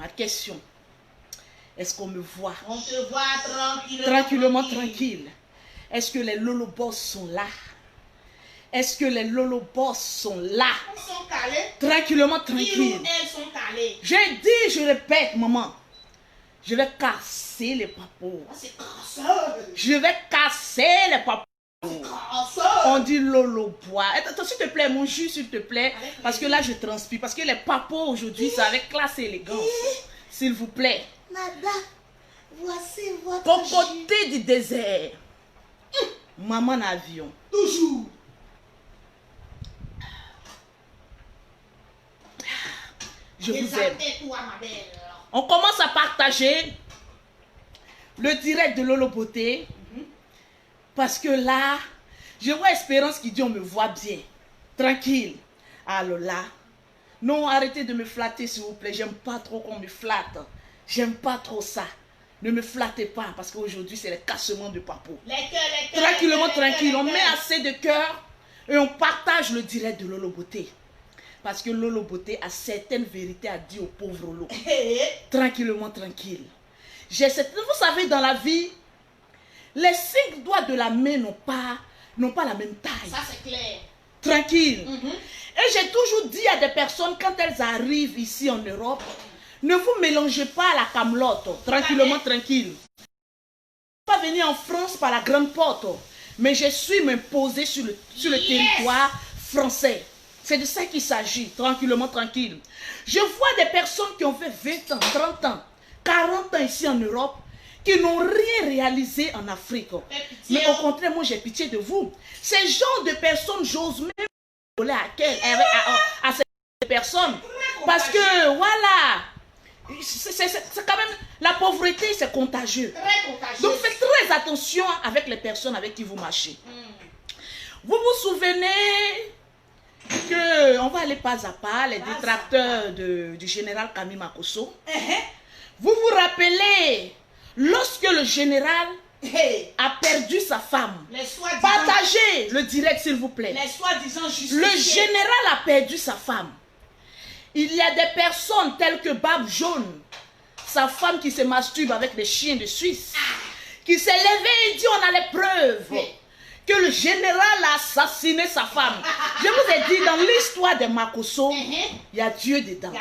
Ma question, est-ce qu'on me voit? On te voit Tranquillement, tranquille. Est-ce que les lolobos sont là? Est-ce que les lolobos sont là? Ils sont calés. Tranquillement, tranquille. Elles sont calées. J'ai dit, je répète, maman. Je vais casser les papos. C'est casseur. Je vais casser les papos. On dit lolobois. Attends, s'il te plaît, mon jus, s'il te plaît. Parce que là, je transpire. Parce que les papos aujourd'hui, c'est avec classe et élégance. S'il vous plaît. Nada, voici votre Cocoté du désert. Maman avion. Toujours. Je vous aime. Toi, ma belle. On commence à partager le direct de Lolo Beauté. Parce que là, je vois Espérance qui dit on me voit bien. Tranquille. Alors là, non, arrêtez de me flatter s'il vous plaît. J'aime pas trop qu'on me flatte. J'aime pas trop ça. Ne me flattez pas parce qu'aujourd'hui c'est le cassement de papo. Tranquillement, tranquille. On met assez de cœur et on partage le direct de Lolo Beauté. Parce que Lolo Beauté a certaines vérités à dire au pauvre Lolo. Tranquillement, tranquille. Vous savez, dans la vie, les 5 doigts de la main n'ont pas la même taille. Ça, c'est clair. Tranquille. Et j'ai toujours dit à des personnes, quand elles arrivent ici en Europe, ne vous mélangez pas à la camelote. Tranquillement, tranquille. Je ne suis pas venir en France par la grande porte, mais je suis m'imposer sur le territoire français. C'est de ça qu'il s'agit, tranquillement, tranquille. Je vois des personnes qui ont fait 20 ans, 30 ans, 40 ans ici en Europe, qui n'ont rien réalisé en Afrique. Mais au contraire, moi j'ai pitié de vous. Ces genres de personnes, j'ose même voler à ces personnes. Parce que, voilà, c'est quand même, la pauvreté c'est contagieux. Très contagieux. Donc faites très attention avec les personnes avec qui vous marchez. Vous vous souvenez que, on va aller pas à pas, les détracteurs du général Camille Makosso. Vous vous rappelez, lorsque le général a perdu sa femme, partagez le direct s'il vous plaît. Les soi-disant justifiés. Le général a perdu sa femme. Il y a des personnes telles que Barbe Jaune, sa femme qui se masturbe avec des chiens de Suisse, qui s'est levée et dit on a les preuves que le général a assassiné sa femme. Je vous ai dit, dans l'histoire des Makosso, il y a Dieu dedans.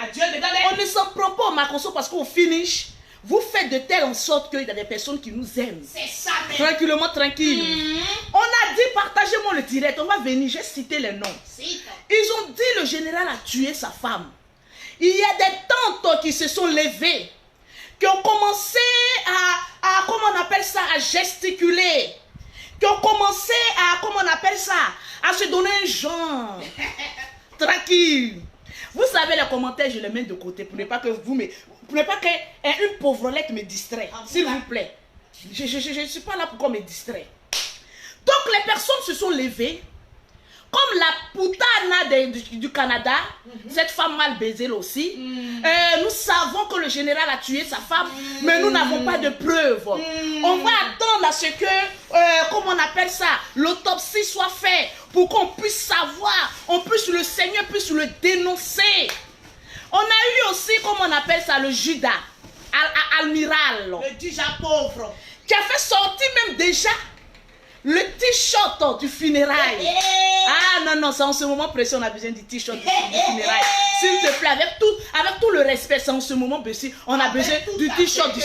On ne s'en prend pas au Makosso parce qu'au finish, vous faites de telle en sorte qu'il y a des personnes qui nous aiment. C'est ça, même. Tranquillement, tranquille. On a dit, partagez-moi le direct, on va venir, j'ai cité les noms. Ils ont dit le général a tué sa femme. Il y a des tantes qui se sont levées, qui ont commencé à comment on appelle ça, à gesticuler, qui ont commencé à, comment on appelle ça, à se donner un genre. Tranquille. Vous savez, les commentaires, je les mets de côté pour ne pas que vous me... Pour ne pas qu'une pauvrelette me distrait. S'il vous plaît. Je ne suis pas là pour qu'on me distrait. Donc, les personnes se sont levées. Comme la putana du Canada, cette femme mal baisée là aussi, nous savons que le général a tué sa femme, mais nous n'avons pas de preuves. On va attendre à ce que, comment on appelle ça, l'autopsie soit faite pour qu'on puisse savoir, le Seigneur puisse le dénoncer. On a eu aussi, comment on appelle ça, le Judas, Almiral. Le Judas pauvre. Qui a fait sortir même déjà le t-shirt du funérail. Ah non, non, c'est en ce moment précis, on a besoin du t-shirt du funérail. S'il te plaît, avec tout le respect, c'est en ce moment précis, on a besoin du t-shirt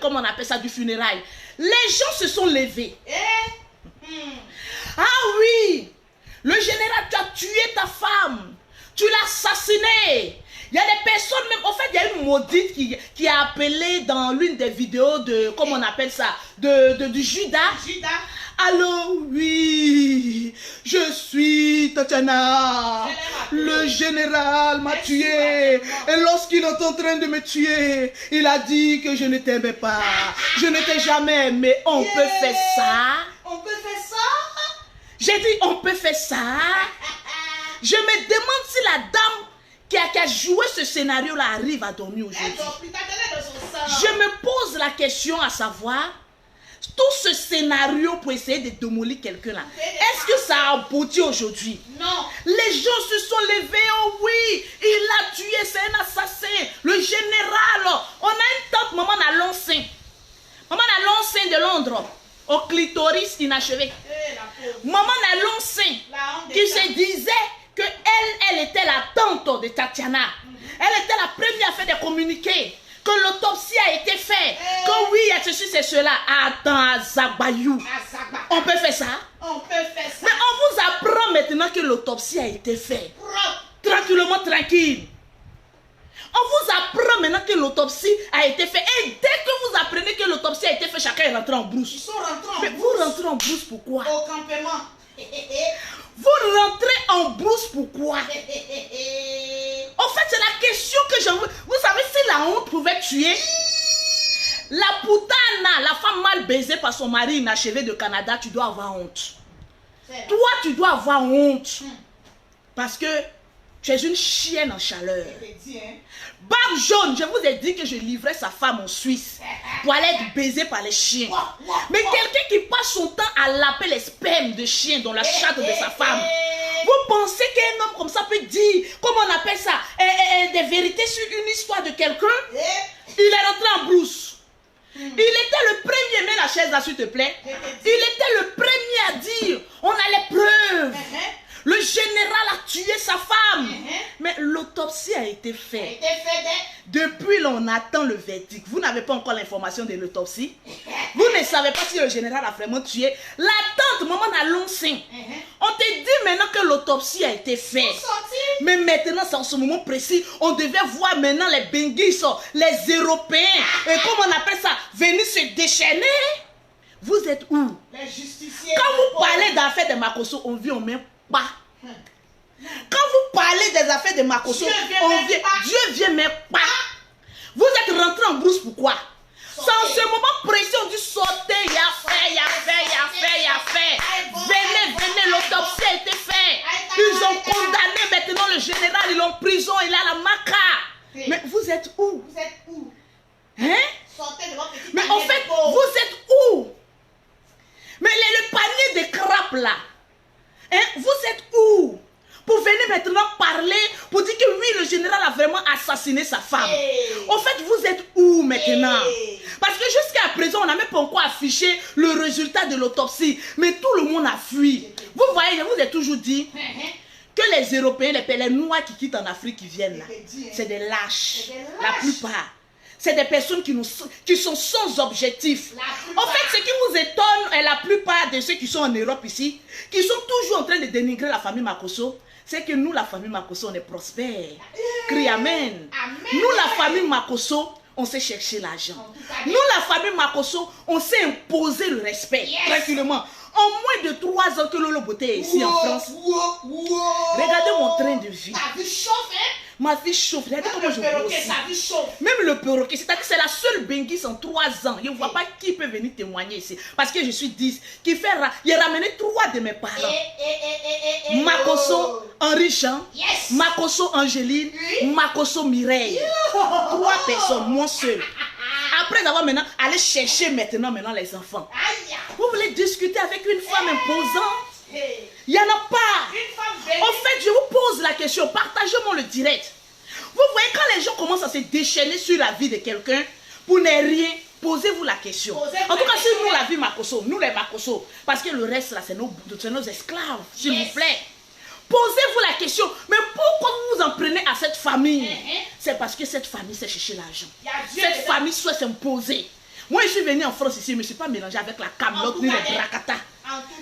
comment on appelle ça, du funérail. Les gens se sont levés. Ah oui, le général, tu as tué ta femme, tu l'as assassinée. Il y a des personnes même, en fait, il y a une maudite qui a appelé dans l'une des vidéos de, comment on appelle ça, du Judas. Alors oui, je suis Tatiana, le général m'a tué, et lorsqu'il est en train de me tuer, il a dit que je ne t'aimais pas, je ne t'ai jamais aimé, on peut faire ça. On peut faire ça. J'ai dit on peut faire ça. Je me demande si la dame qui a joué ce scénario-là arrive à dormir aujourd'hui. Je me pose la question à savoir, tout ce scénario pour essayer de démolir quelqu'un là, est-ce que ça a abouti aujourd'hui? Non. Les gens se sont levés, oh oui, il a tué, c'est un assassin. Le général, au clitoris inachevé. La pauvre. Maman n'a lancé La honte qui des se disait que elle était la tante de Tatiana. Elle était la première à faire des communiqués. Que l'autopsie a été faite. Que oui, il y a ceci, c'est cela. Attends, Zagbayou. Azaba. On peut faire ça? On peut faire ça. Mais on vous apprend maintenant que l'autopsie a été faite. Propre. Tranquillement, tranquille. On vous apprend maintenant que l'autopsie a été faite. Et dès que vous apprenez que l'autopsie a été faite, chacun est rentré en Ils brousse. sont rentrés en Mais vous rentrez en brousse pourquoi? au campement. Vous rentrez en brousse pourquoi? En fait, c'est la question que je veux. Vous savez, si la honte pouvait tuer, la putana, la femme mal baisée par son mari inachevé de Canada, tu dois avoir honte. Toi, tu dois avoir honte. Parce que tu es une chienne en chaleur. Barbe jaune, je vous ai dit que je livrais sa femme en Suisse pour aller être baisée par les chiens. Mais quelqu'un qui passe son temps à laper les spermes de chiens dans la chatte de sa femme. Vous pensez qu'un homme comme ça peut dire, comment on appelle ça, des vérités sur une histoire de quelqu'un? Il est rentré en brousse. Il était le premier, mets la chaise là s'il te plaît. Il était le premier à dire, on a les preuves. Le général a tué sa femme. Mais l'autopsie a été faite. Depuis là, on attend le verdict. Vous n'avez pas encore l'information de l'autopsie. Vous ne savez pas si le général a vraiment tué. La tante, maman a lancé. On te dit maintenant que l'autopsie a été faite. Mais maintenant, c'est en ce moment précis. On devait voir maintenant les Benguis, les Européens. Et comment on appelle ça? Venir se déchaîner. Vous êtes où? Les justiciers. Quand vous parlez d'affaires de Makosso, on vit au même pas. Quand vous parlez des affaires de Makosso, Dieu vient même pas. Vous êtes rentré en brousse pourquoi? C'est en ce moment précis, on dit sauter, il y a fait. Venez, l'autopsie a été faite. Ils ont condamné maintenant le général, ils l'ont en prison, il est à la maca. Mais vous êtes où? Vous êtes où? Hein? Sortez de votre petit Mais panier en fait, de pauvres. vous êtes où? Mais le panier de crapes là, hein? Vous êtes où? Pour venir maintenant parler, pour dire que oui, le général a vraiment assassiné sa femme. En fait, vous êtes où maintenant? Parce que jusqu'à présent, on n'a même pas encore affiché le résultat de l'autopsie. Mais tout le monde a fui. Vous voyez, je vous ai toujours dit que les Européens, les Noirs qui quittent en Afrique, qui viennent là, c'est des lâches. La plupart. C'est des personnes qui sont sans objectif. En fait, ce qui vous étonne est la plupart de ceux qui sont en Europe ici, qui sont toujours en train de dénigrer la famille Makosso, c'est que nous, la famille Makosso, on est prospère. Crie Amen. Nous, la famille Makosso, on sait chercher l'argent. Nous, la famille Makosso, on sait imposer le respect. Tranquillement. En moins de 3 ans que Lolo Beauté est ici en France. Regardez mon train de vie. Ta vie chauffe, hein? Ma vie chauffe. Regardez comment je grossis. Ta vie chauffe. Même le perroquet, c'est-à-dire que c'est la seule Benguis en 3 ans. Je ne vois pas qui peut venir témoigner ici. Parce que je suis 10. Il a ramené 3 de mes parents. Makosso, Henri Jean, Makosso Angéline, Makosso Mireille. 3 personnes, moi seul. Après avoir maintenant allé chercher maintenant les enfants. Vous voulez discuter avec une femme imposante? Il n'y en a pas. En fait, je vous pose la question. Partagez-moi le direct. Vous voyez, quand les gens commencent à se déchaîner sur la vie de quelqu'un, pour ne rien, posez-vous la question. En tout cas, si nous, la vie Makosso, nous les Makosso, parce que le reste là, c'est nos esclaves, s'il vous plaît. Posez-vous la question, mais pourquoi vous vous en prenez à cette famille? C'est parce que cette famille sait chercher l'argent. Cette famille souhaite s'imposer. Moi, je suis venu en France ici, je ne me suis pas mélangé avec la camelote ni les bracata.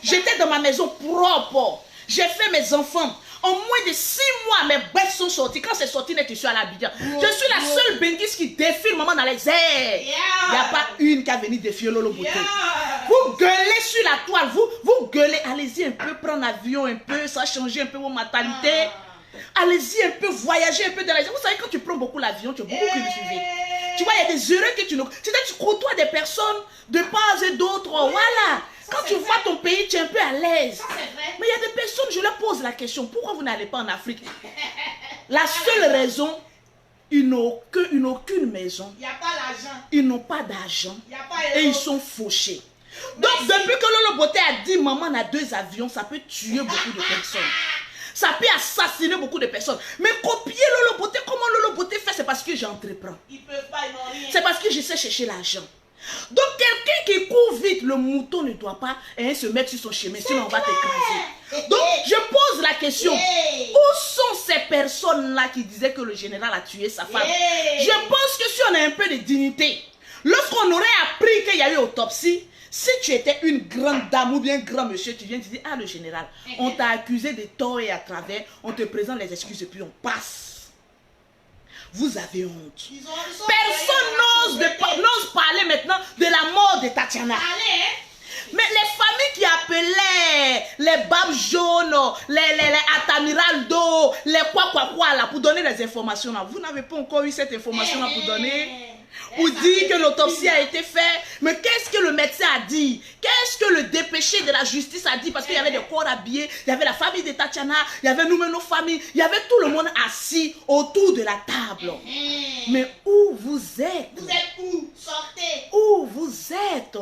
J'étais dans ma maison propre. J'ai fait mes enfants. En moins de 6 mois, mes bêtes sont sorties. Quand c'est sorti, je suis à l'Abidjan. Je suis la seule Benguis qui défile maman dans les airs. Il n'y a pas une qui a venu défier Lolo Beauté. Vous gueulez sur la toile. Vous gueulez. Allez-y un peu, prendre l'avion un peu. Ça a changé un peu vos mentalités. Allez-y un peu, voyager un peu dans les... Vous savez, quand tu prends beaucoup l'avion, tu as beaucoup cultivé. Tu vois, il y a des erreurs que tu ne... C'est-à-dire que tu côtoies des personnes de part et d'autre. Voilà. Quand tu vois ton pays, tu es un peu à l'aise. Mais il y a des personnes, je leur pose la question, pourquoi vous n'allez pas en Afrique? La seule raison, ils n'ont aucune maison. Il n'y a pas l'argent. Ils n'ont pas d'argent. Et ils sont fauchés. Donc, Merci. depuis que Lolo Beauté a dit, maman on a 2 avions, ça peut tuer beaucoup de personnes. Ça peut assassiner beaucoup de personnes. Mais copier Lolo Beauté, comment Lolo Beauté fait? C'est parce que j'entreprends. Ils ne peuvent pas, ils n'ont rien. C'est parce que je sais chercher l'argent. Donc quelqu'un qui court vite, le mouton ne doit pas se mettre sur son chemin, sinon on va t'écraser. Donc je pose la question, où sont ces personnes-là qui disaient que le général a tué sa femme? Je pense que si on a un peu de dignité, lorsqu'on aurait appris qu'il y a eu autopsie, si tu étais une grande dame ou bien un grand monsieur, tu viens te dire, ah le général, on t'a accusé de tort et à travers, on te présente les excuses et puis on passe. Vous avez honte. Personne n'ose parler maintenant de la mort de Tatiana. Mais les familles qui appelaient les babes jaunes, les Atamiraldo, les quoi là, pour donner les informations là, vous n'avez pas encore eu cette information là pour donner? Pour dire que l'autopsie a été faite. Mais qu'est-ce que le médecin a dit? Qu'est-ce que le dépêché de la justice a dit? Parce qu'il y avait des corps habillés, il y avait la famille de Tatiana, il y avait nous-mêmes nos familles, il y avait tout le monde assis autour de la table. Mais où vous êtes? Vous êtes où? Sortez. Où vous êtes?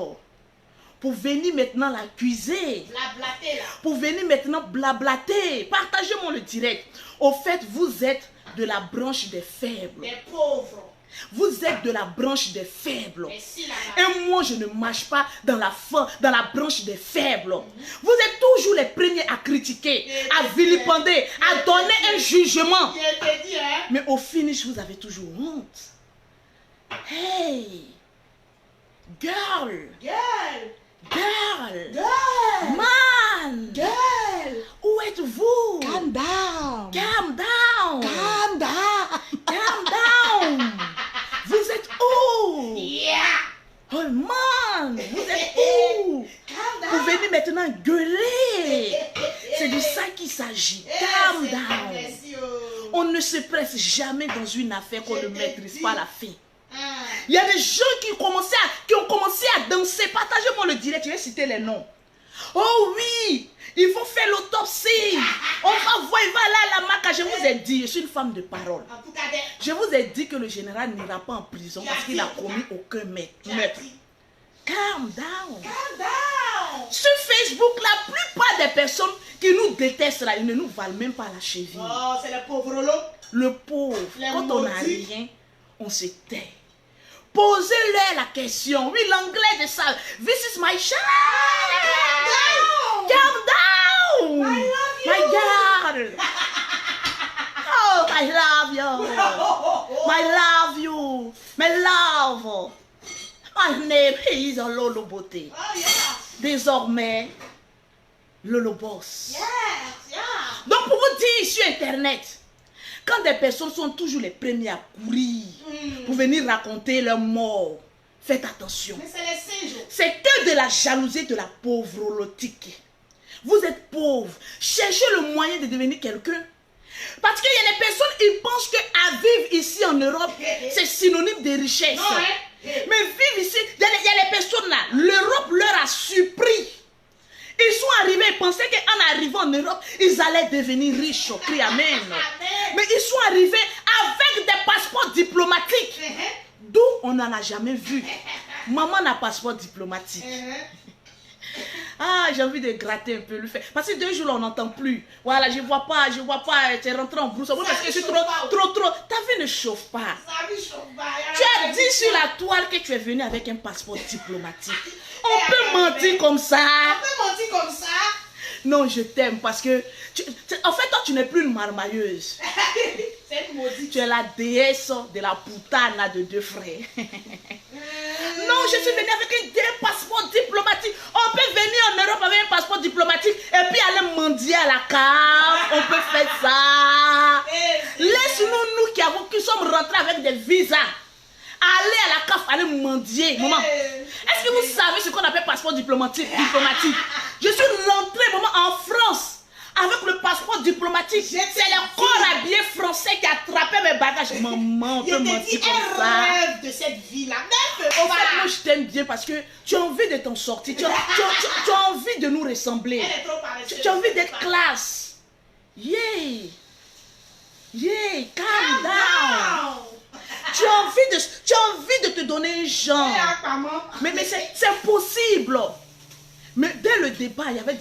Pour venir maintenant l'accuser. Blablater là. Pour venir maintenant blablater. Partagez-moi le direct. Au fait, vous êtes de la branche des faibles. Des pauvres. Vous êtes de la branche des faibles. Si, et moi, je ne marche pas dans la branche des faibles. Vous êtes toujours les premiers à critiquer, à vilipender, à donner un jugement. Mais au finish, vous avez toujours honte. Hey! Girl! Man! Où êtes-vous? Calm down. Calm down. Calm down. Calm down. Vous êtes où? Oh man, vous êtes où? Vous venez maintenant gueuler. C'est de ça qu'il s'agit. Calm down. On ne se presse jamais dans une affaire qu'on ne maîtrise pas la fin. Il y a des gens qui ont commencé à danser. Partagez-moi le direct, je vais citer les noms. Oh oui, il faut faire l'autopsie. On va voir, il va aller à la Maca. Je vous ai dit, je suis une femme de parole. Je vous ai dit que le général n'ira pas en prison parce qu'il n'a commis aucun meurtre. Calm down. Sur Facebook, la plupart des personnes qui nous détestent là, ils ne nous valent même pas la cheville. Oh, c'est le pauvre lot. Le pauvre, quand on n'a rien, on se tait. Posez-leur la question. Oui, l'anglais de ça. This is my child. Calm down. My God. Oh, I love you. I love you. My love. My name is Lolo Beauté. Désormais, Lolo Boss. Donc, pour vous dire sur Internet, quand des personnes sont toujours les premiers à courir pour venir raconter leur mort, faites attention. C'est que de la jalousie, de la pauvreté. Vous êtes pauvre. Cherchez le moyen de devenir quelqu'un. Parce qu'il y a des personnes, ils pensent qu'à vivre ici en Europe, c'est synonyme de richesse. Mais vivre ici, il y a les personnes là, l'Europe leur a surpris. Ils sont arrivés, ils pensaient qu'en arrivant en Europe, ils allaient devenir riches. Crie Amen. Mais ils sont arrivés avec des passeports diplomatiques. D'où on n'en a jamais vu. Maman n'a pas passeport diplomatique. Ah, j'ai envie de gratter un peu le fait. Parce que 2 jours, on n'entend plus. Voilà, je vois pas, tu es rentré en brousse. Parce que je suis trop. Ta vie ne chauffe pas. Tu as dit sur la toile que tu es venu avec un passeport diplomatique. On peut mentir comme ça. Non, je t'aime parce que... en fait, toi, tu n'es plus une marmailleuse. Tu es la déesse de la puttana de 2 frères. Non, je suis venue avec un passeport diplomatique. On peut venir en Europe avec un passeport diplomatique et puis aller mendier à la cave. On peut faire ça. Laisse-nous, qui sommes rentrés avec des visas. Aller à la cave, aller mendier. Maman, est-ce que vous savez ce qu'on appelle passeport diplomatique? Je suis rentrée, maman, en France avec le passeport diplomatique. C'est le corps habillé français qui a attrapé mes bagages. Maman, on peut mentir comme ça. Rêve de cette vie-là. En fait, moi, je t'aime bien parce que tu as envie de t'en sortir. Tu as envie de nous ressembler. Tu as envie d'être classe. Yeah, calm down. Tu as envie de te donner un genre. Mais c'est possible. Mais dès le départ, il y avait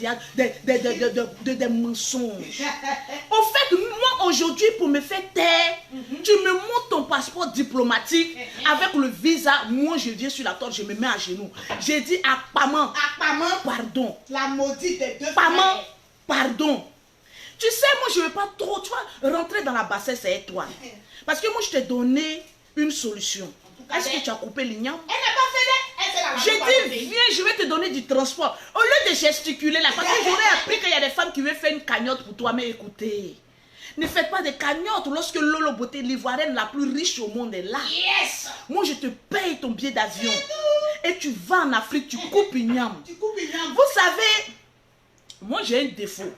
des mensonges. En fait, moi aujourd'hui, pour me faire taire, tu me montres ton passeport diplomatique avec le visa. Moi, je viens sur la table, je me mets à genoux. J'ai dit à Paman, pardon. La maudite des deux Paman, frères. pardon. Tu sais, moi, je ne veux pas trop, tu vois, rentrer dans la bassesse, c'est toi. Parce que moi, je t'ai donné une solution. Est-ce que tu as coupé l'igname? Elle n'a pas fait J'ai dit, viens, je vais te donner du transport. Au lieu de gesticuler là, parce que j'aurais appris qu'il y a des femmes qui veulent faire une cagnotte pour toi, mais écoutez, ne faites pas de cagnotte lorsque Lolo Beauté, l'ivoirienne la plus riche au monde est là. Yes. Moi, je te paye ton billet d'avion. Et tu vas en Afrique, tu coupes igname. Tu coupes igname. Vous savez, moi j'ai un défaut.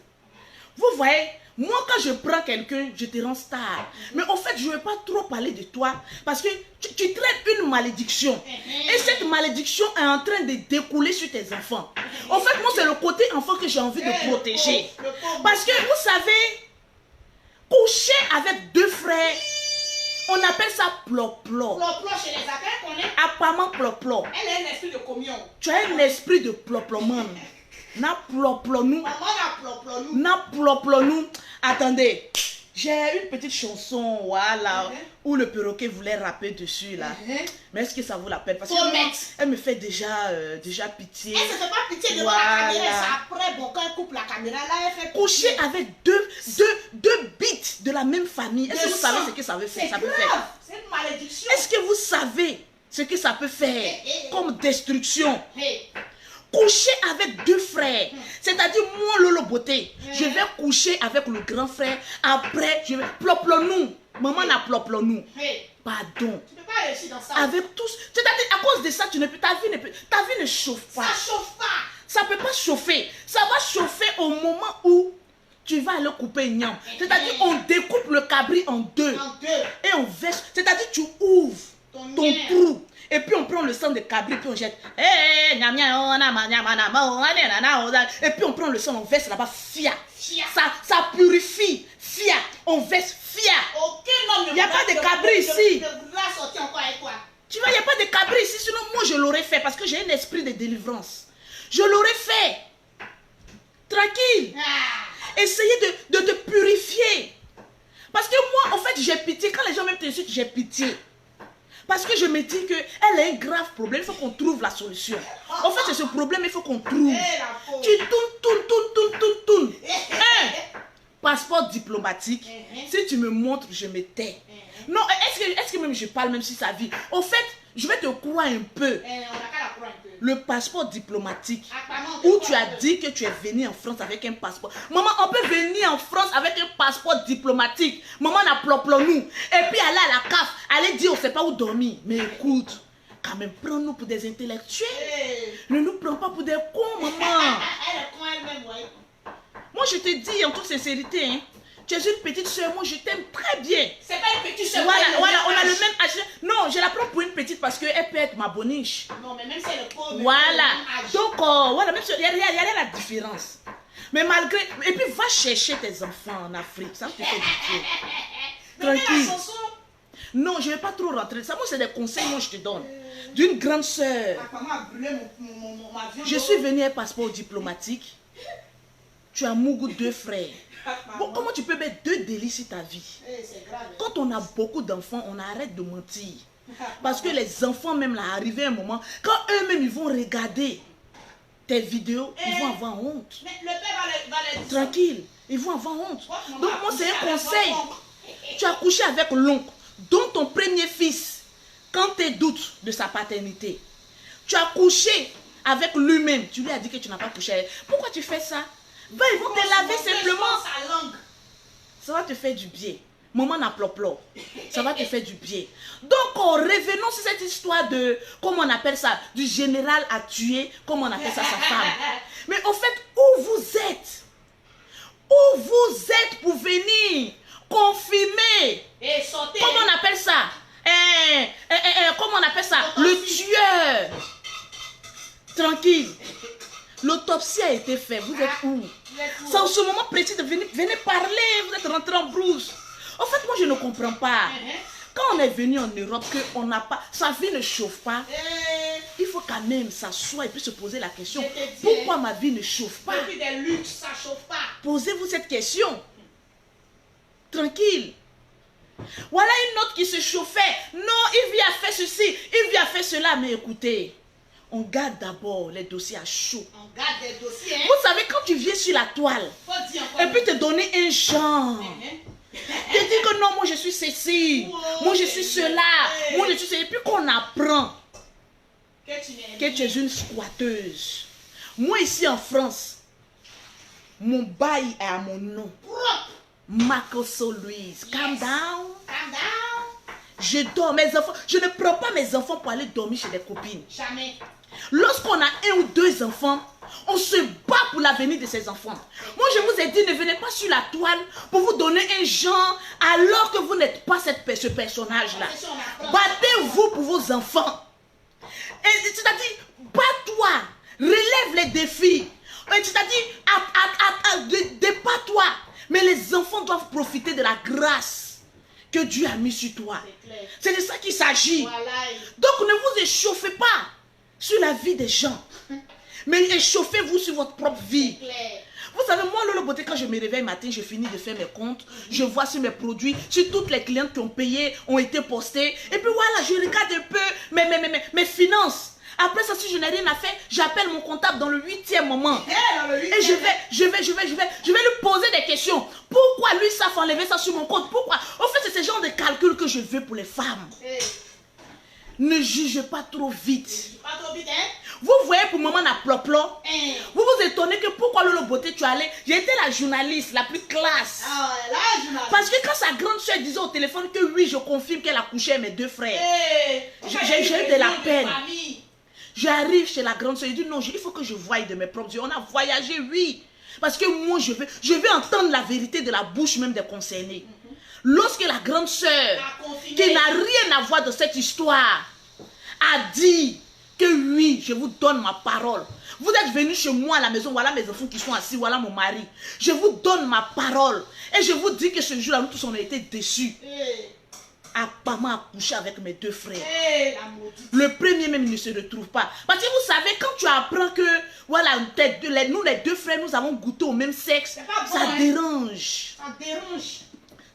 Vous voyez, moi quand je prends quelqu'un, je te rends star. Mais en fait, je ne veux pas trop parler de toi parce que tu traites une malédiction. Et cette malédiction est en train de découler sur tes enfants. En fait, moi c'est le côté enfant que j'ai envie de protéger. Parce que vous savez, coucher avec deux frères, on appelle ça plop-plop. Plop-plop chez les Africains qu'on est. Apparemment plop-plop. Elle a un esprit de communion. Tu as un esprit de plop-plop-man. Na plop-plop-nous. Maman a plop-plop nous. Na plop-plop-nous. Attendez, j'ai une petite chanson, voilà, où le perroquet voulait rapper dessus, là. Mais est-ce que ça vaut la peine? Parce que moi, elle me fait déjà pitié. Elle ne se fait pas pitié devant la caméra. C'est après, bon, quand elle coupe la caméra, là, elle fait coucher avec deux bites de la même famille. Est-ce que vous savez ce que ça veut faire? C'est grave. C'est une malédiction. Est-ce que vous savez ce que ça peut faire comme destruction? Hey. Coucher avec deux frères, c'est-à-dire moi Lolo Beauté, je vais coucher avec le grand frère, après je vais plop-plop-nous, maman n'a plop-plop-nous, pardon, Tu ne peux pas réussir dans ça. avec tous, c'est-à-dire à cause de ça, ta vie ne chauffe pas, Ça chauffe pas. ça ne peut pas chauffer, ça va chauffer au moment où tu vas aller couper une igname, c'est-à-dire on découpe le cabri en deux, et on verse, c'est-à-dire tu ouvres ton trou. Et puis on prend le sang de cabri, puis on jette. Et puis on prend le sang, on verse là-bas, fia. Ça purifie, fia. On verse, fia. Il n'y a pas de cabri ici. Tu vois, il n'y a pas de cabri ici, sinon moi je l'aurais fait parce que j'ai un esprit de délivrance. Je l'aurais fait. Tranquille. Essayez de te purifier. Parce que moi, en fait, j'ai pitié. Quand les gens même te disent, j'ai pitié. Parce que je me dis qu'elle a un grave problème, il faut qu'on trouve la solution. En fait, c'est ce problème, il faut qu'on trouve. Tu tournes. Passeport diplomatique, si tu me montres, je me tais. Non, est-ce que même je parle même si ça vit? En fait, je vais te croire un peu. Le passeport diplomatique, où tu as dit que tu es venu en France avec un passeport. Maman, on peut venir en France avec un passeport diplomatique. Maman n'a plop-plop-nous. Et puis aller à la CAF, aller dire on ne sait pas où dormir. Mais écoute, quand même, prends-nous pour des intellectuels. Ne nous prends pas pour des cons, maman. Elle est con elle-même, oui. Moi, je te dis en toute sincérité, hein, tu es une petite soeur, moi je t'aime très bien. C'est pas une petite soeur. Voilà, on a le même âge. Non, je la prends pour une petite parce qu'elle peut être ma boniche. Non, mais même si elle est pauvre. Voilà. Donc, voilà, même si il y a rien la différence. Mais malgré. Et puis, va chercher tes enfants en Afrique. Ça te fait du bien. Tranquille. Non, je ne vais pas trop rentrer. Ça, moi, c'est des conseils, moi, je te donne. D'une grande soeur. Je suis venue avec un passeport diplomatique. Tu as Mougou, deux frères. Bon, comment tu peux mettre deux délices sur ta vie? Quand on a beaucoup d'enfants, on arrête de mentir. Parce que les enfants même là, arrivé un moment, quand eux-mêmes ils vont regarder tes vidéos, ils vont avoir honte. Mais le père va les tranquille, ils vont avoir honte. Donc moi c'est un conseil. Tu as couché avec l'oncle, dont ton premier fils, quand tu doutes de sa paternité. Tu as couché avec lui-même. Tu lui as dit que tu n'as pas couché avec. Pourquoi tu fais ça? Ben, ils vont te laver simplement. Ça va te faire du bien. Maman n'a plop-plop. Ça va te faire du bien. Donc, revenons sur cette histoire de, comment on appelle ça, du général a tué, comment on appelle ça, sa femme. Mais au fait, où vous êtes? Où vous êtes pour venir confirmer? Comment on appelle ça? Comment on appelle ça? Le tueur. Tranquille. L'autopsie a été faite. Vous êtes où? C'est en ce moment précis de venir parler. Vous êtes rentré en brousse. En fait, moi, je ne comprends pas. Quand on est venu en Europe, que on n'a pas, sa vie ne chauffe pas. il faut quand même s'asseoir et puis se poser la question. Je te dis, Pourquoi ma vie ne chauffe pas? Depuis des luttes, ça ne chauffe pas. Posez-vous cette question. Tranquille. Voilà une autre qui se chauffait. Non, il vient faire ceci, il vient faire cela. Mais écoutez, on garde d'abord les dossiers à chaud. On garde des dossiers. Hein? Vous savez, quand tu viens sur la toile, Faut dire encore et puis te donner un genre, te dire que non, moi je suis ceci, moi je suis cela, moi je suis ceci. Et puis qu'on apprend que tu es une squatteuse. Moi ici en France, mon bail est à mon nom. Makoso Louise, calm down. Calm down. Je dors, mes enfants, je ne prends pas mes enfants pour aller dormir chez des copines. Jamais. Lorsqu'on a 1 ou 2 enfants, on se bat pour l'avenir de ces enfants. Moi, je vous ai dit, ne venez pas sur la toile pour vous donner un genre alors que vous n'êtes pas ce personnage-là. Battez-vous pour vos enfants. C'est-à-dire, bats-toi, relève les défis. C'est-à-dire, débat-toi. Mais les enfants doivent profiter de la grâce que Dieu a mis sur toi. C'est de ça qu'il s'agit. Voilà. Donc, ne vous échauffez pas sur la vie des gens. Mais échauffez-vous sur votre propre vie. Vous savez, moi, Lolo Beauté, quand je me réveille matin, je finis de faire mes comptes. Je vois sur mes produits, sur toutes les clientes qui ont payé, ont été postées. Et puis voilà, je regarde un peu mes finances. Après ça, si je n'ai rien à faire, j'appelle mon comptable dans le 8e moment. Et je vais lui poser des questions. Pourquoi lui, ça fait enlever ça sur mon compte? Pourquoi? En fait, c'est ce genre de calcul que je veux pour les femmes. Ne juge pas trop vite. Pas trop vite, hein? Vous voyez pour maman na ploplo, vous vous étonnez que pourquoi Lolo Beauté tu allais. J'ai été la journaliste la plus classe. Ah ouais, la journaliste. Parce que quand sa grande soeur disait au téléphone que oui, je confirme qu'elle a couché avec mes 2 frères. J'ai eu de la peine. J'arrive chez la grande soeur, je dis non, il faut que je voie de mes propres yeux. On a voyagé, oui. Parce que moi, je veux entendre la vérité de la bouche même des concernés. Lorsque la grande soeur, qui n'a rien à voir de cette histoire, a dit que oui, je vous donne ma parole. Vous êtes venus chez moi à la maison, voilà mes enfants qui sont assis, voilà mon mari. Je vous donne ma parole. Et je vous dis que ce jour-là, nous tous on a été déçus. Maman a couché avec mes 2 frères. Le premier même ne se retrouve pas. Parce que vous savez, quand tu apprends que voilà, nous les 2 frères, nous avons goûté au même sexe, ça dérange. Ça dérange.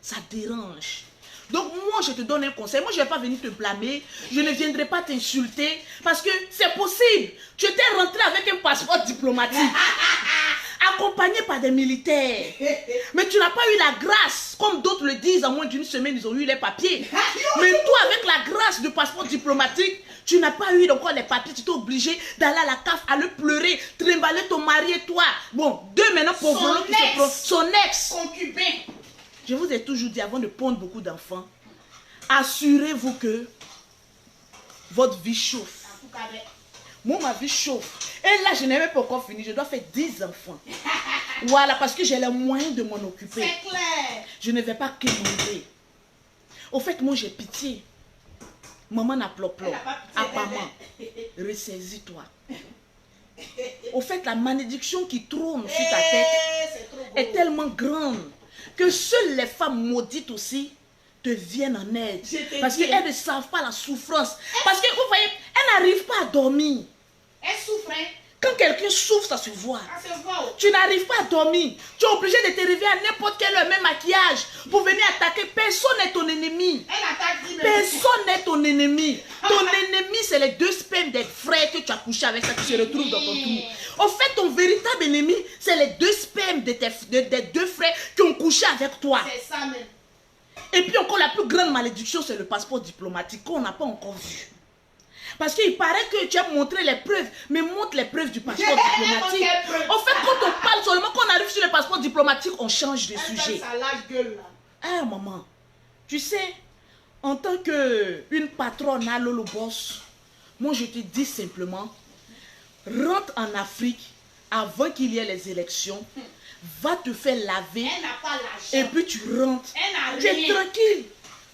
Ça dérange. Donc moi, je te donne un conseil. Moi, je ne vais pas venir te blâmer. Je ne viendrai pas t'insulter. Parce que c'est possible. Tu étais rentré avec un passeport diplomatique. Accompagné par des militaires. Mais tu n'as pas eu la grâce. Comme d'autres le disent, en moins d'1 semaine, ils ont eu les papiers. Mais toi, avec la grâce du passeport diplomatique, tu n'as pas eu encore les papiers. Tu t'es obligé d'aller à la CAF, à le pleurer, trimballer ton mari et toi. Bon, 2 maintenant pour son ex. Concubin. Je vous ai toujours dit, avant de pondre beaucoup d'enfants, assurez-vous que votre vie chauffe. Moi, ma vie chauffe. Et là, je n'ai même pas encore fini. Je dois faire 10 enfants. Voilà, parce que j'ai les moyens de m'en occuper. C'est clair. Je ne vais pas cumuler. Au fait, moi, j'ai pitié. Maman n'a plop-plop. À maman, ressaisis-toi. Au fait, la malédiction qui trône sur ta tête est tellement grande que seules les femmes maudites aussi te viennent en aide. Parce qu'elles ne savent pas la souffrance. Parce que vous voyez, elles n'arrivent pas à dormir. Elles souffrent. Hein? Quand quelqu'un souffre, ça se voit. Ça se voit. Tu n'arrives pas à dormir. Tu es obligé de te réveiller à n'importe quelle heure, même maquillage, pour venir attaquer. Personne n'est ton ennemi. Personne n'est ton ennemi. Ton ennemi, c'est les 2 spermes des frères que tu as couché avec, ça qui se retrouvent dans ton trou. En fait, ton véritable ennemi, c'est les 2 spermes des 2 frères qui ont couché avec toi. C'est ça même. Et puis encore, la plus grande malédiction, c'est le passeport diplomatique qu'on n'a pas encore vu. Parce qu'il paraît que tu as montré les preuves, mais montre les preuves du passeport diplomatique. En fait, quand on parle seulement, qu'on arrive sur le passeport diplomatique, on change de sujet. Ah, maman, tu sais, en tant qu'une patronne à Lolo Boss, moi je te dis simplement, rentre en Afrique avant qu'il y ait les élections, va te faire laver, et puis tu rentres. Tu es tranquille,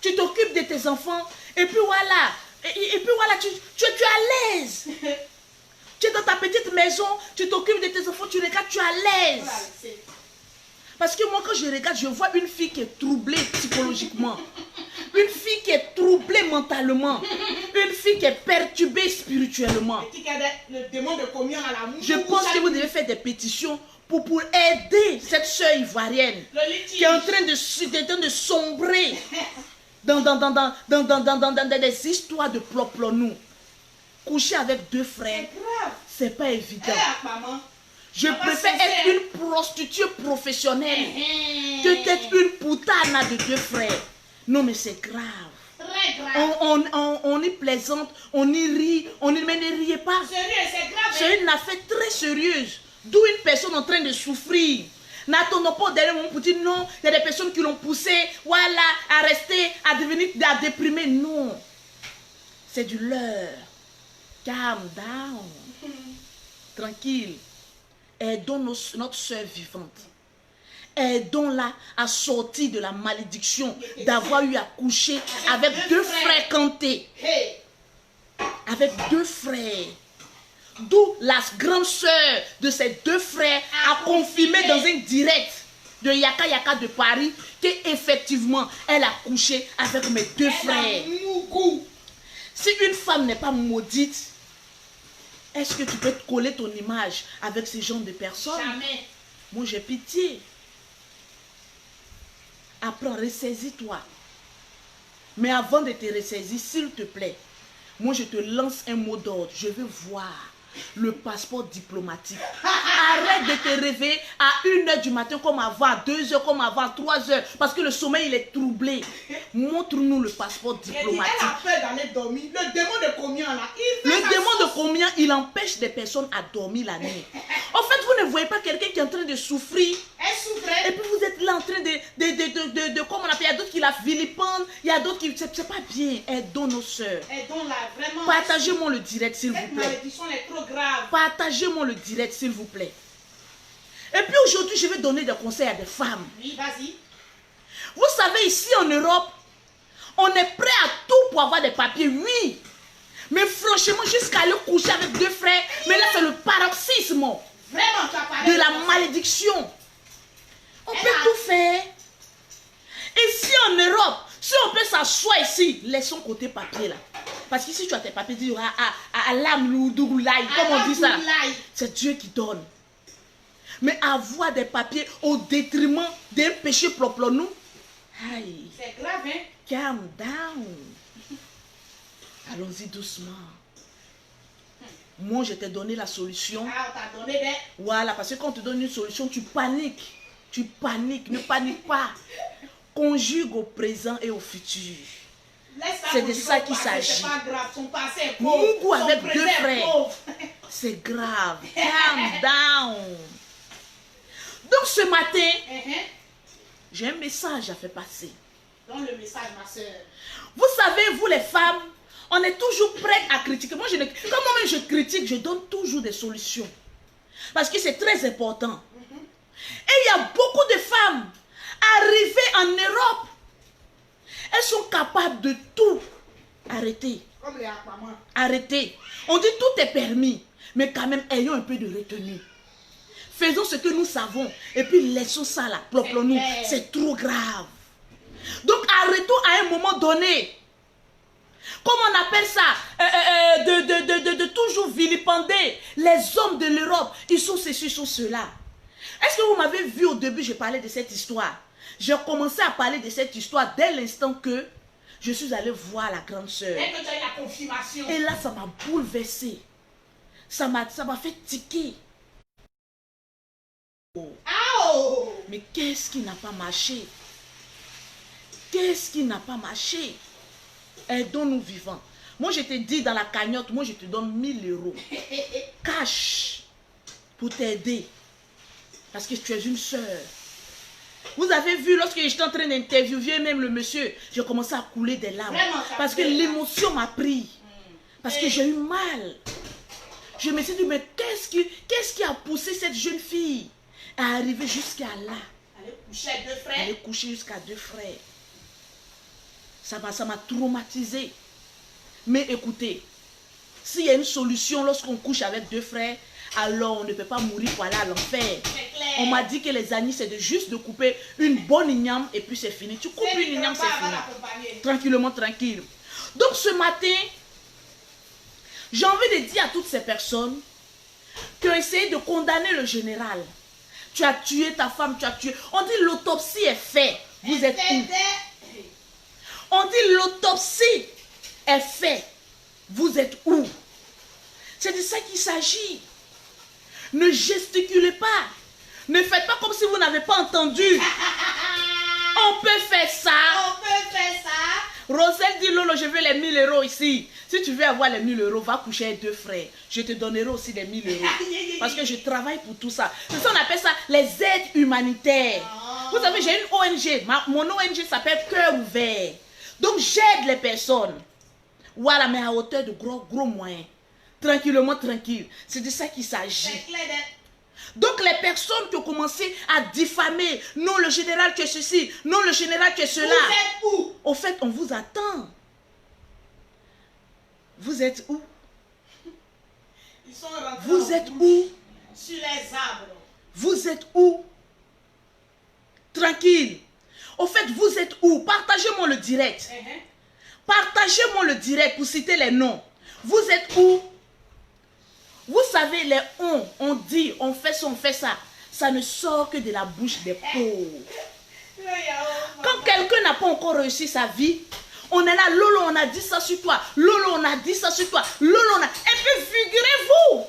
tu t'occupes de tes enfants, et puis voilà. Et puis voilà, tu es à l'aise. Tu es dans ta petite maison, tu t'occupes de tes enfants, tu regardes, tu es à l'aise. Parce que moi, quand je regarde, je vois une fille qui est troublée psychologiquement. Une fille qui est troublée mentalement. Une fille qui est perturbée spirituellement. Et qui a le démon de communion à l'amour. Je pense que vous devez faire des pétitions pour aider cette sœur ivoirienne qui est en train de sombrer dans des histoires de ploplonou. Coucher avec deux frères, c'est pas évident. Je préfère être une prostituée professionnelle que d'être une poutane de deux frères. Non, mais c'est grave. Très grave. On y plaisante, on y rit, mais ne riez pas. Sérieux, c'est grave. C'est une affaire très sérieuse. D'où une personne en train de souffrir. N'attendons pas derrière mon petit non. Il y a des personnes qui l'ont poussé, voilà, à rester, à devenir, à déprimer. Non. C'est du leurre. Calm down. Tranquille. Aidons notre soeur vivante. Aidons-la à sortir de la malédiction d'avoir eu à coucher avec deux frères cantés. Avec deux frères. D'où la grande sœur de ces deux frères a confirmé dans un direct de Yaka Yaka de Paris qu'effectivement elle a couché avec mes deux frères. Si une femme n'est pas maudite, est-ce que tu peux te coller ton image avec ce genre de personnes? Jamais. Moi j'ai pitié. Apprends, ressaisis-toi. Mais avant de te ressaisir, s'il te plaît, moi je te lance un mot d'ordre. Je veux voir le passeport diplomatique. Arrête de te réveiller à 1h du matin comme avant, à 2h, comme avant, à 3h. Parce que le sommeil il est troublé. Montre-nous le passeport diplomatique. Elle a peur d'aller dormir. Le démon de communion là. Le démon de communion, il empêche des personnes à dormir la nuit. En fait, vous ne voyez pas quelqu'un qui est en train de souffrir. Elle souffrait. Et puis vous êtes là en train comment on appelle, il y a d'autres qui la vilipendent, il y a d'autres qui, c'est pas bien. Aidons nos soeurs. Aidons-la vraiment. Partagez-moi le direct s'il vous Cette plaît. malédiction est trop grave. Partagez-moi le direct s'il vous plaît. Et puis aujourd'hui, je vais donner des conseils à des femmes. Oui, vas-y. Vous savez, ici en Europe, on est prêt à tout pour avoir des papiers, oui. Mais franchement, jusqu'à aller coucher avec deux frères, mais là c'est le paroxysme. Vraiment, tu as parlé De la malédiction. On peut tout faire. Ici en Europe, si on peut s'asseoir ici, laissons côté papier là. Parce qu'ici tu as tes papiers, tu dis à l'âme l'oudoulaï, comme on dit ça. C'est Dieu qui donne. Mais avoir des papiers au détriment d'un péché propre nous, aïe. C'est grave, hein? Calm down. Allons-y doucement. Moi, je t'ai donné la solution. Ah, on t'a donné des... Voilà, parce que quand on te donne une solution, tu paniques. Tu paniques, ne panique pas. Conjugue au présent et au futur. C'est de ça qu'il s'agit. C'est pas grave, son passé est pauvre. Mougou avec son deux présent est frères. pauvre. C'est grave. Calm down. Donc ce matin, j'ai un message à faire passer. Donne le message, ma soeur. Vous savez, vous les femmes, on est toujours prêtes à critiquer. Moi, quand moi-même je critique, je donne toujours des solutions. Parce que c'est très important. Et il y a beaucoup de femmes arrivées en Europe. Elles sont capables de tout arrêter. Comme les aquamans. Arrêter. On dit tout est permis. Mais quand même, ayons un peu de retenue. Faisons ce que nous savons. Et puis laissons ça là. Ploplons-nous. C'est trop grave. Donc arrêtons à un moment donné. Comment on appelle ça? De toujours vilipender les hommes de l'Europe. Ils sont ceci, ils sont cela. Est-ce que vous m'avez vu au début, je parlais de cette histoire. J'ai commencé à parler de cette histoire dès l'instant que je suis allée voir la grande sœur. Dès que tu as eu la confirmation. Et là, ça m'a bouleversée. Ça m'a fait tiquer. Oh. Mais qu'est-ce qui n'a pas marché? Qu'est-ce qui n'a pas marché? Aidons-nous vivants. Moi, je te dis dans la cagnotte, moi, je te donne 1000 euros. Cash. Pour t'aider. Parce que tu es une sœur. Vous avez vu, lorsque j'étais en train d'interviewer même le monsieur, j'ai commencé à couler des larmes. Vraiment, parce que l'émotion m'a pris. Parce que j'ai eu mal. Je me suis dit, mais qu'est-ce qui a poussé cette jeune fille à arriver jusqu'à là? Aller coucher avec deux frères. Aller coucher jusqu'à deux frères. Ça m'a traumatisé. Mais écoutez, s'il y a une solution lorsqu'on couche avec deux frères, alors on ne peut pas mourir pour aller à l'enfer. C'est clair. On m'a dit que les anis, c'est juste de couper une bonne igname et puis c'est fini. Tu coupes une igname, c'est fini. Tranquillement, tranquille. Donc ce matin, j'ai envie de dire à toutes ces personnes que essayer de condamner le général. Tu as tué ta femme, tu as tué. On dit l'autopsie est faite. Vous êtes où? On dit l'autopsie est faite. Vous êtes où? C'est de ça qu'il s'agit. Ne gesticulez pas. Ne faites pas comme si vous n'avez pas entendu. On peut faire ça. On peut faire ça. Roselle dit, Lolo, je veux les 1000 euros ici. Si tu veux avoir les 1000 euros, va coucher avec 2 frères. Je te donnerai aussi les 1000 euros. Parce que je travaille pour tout ça. C'est ça, on appelle ça les aides humanitaires. Vous savez, j'ai une ONG. Mon ONG s'appelle Cœur Ouvert. Donc, j'aide les personnes. Voilà, mais à hauteur de gros moyens. Tranquillement, tranquille. C'est de ça qu'il s'agit. Donc les personnes qui ont commencé à diffamer, non le général tu es ceci, non le général tu es cela. Vous êtes où? Au fait, on vous attend. Vous êtes où? Ils sont rentrés. Vous êtes où? Sur les arbres. Vous êtes où? Tranquille. Au fait, vous êtes où? Partagez-moi le direct. Partagez-moi le direct pour citer les noms. Vous êtes où? Vous savez, les on dit, on fait ça, on fait ça. Ça ne sort que de la bouche des pauvres. Quand quelqu'un n'a pas encore réussi sa vie, on est là, Lolo, on a dit ça sur toi. Lolo, on a dit ça sur toi. Lolo, on a... Et puis, figurez-vous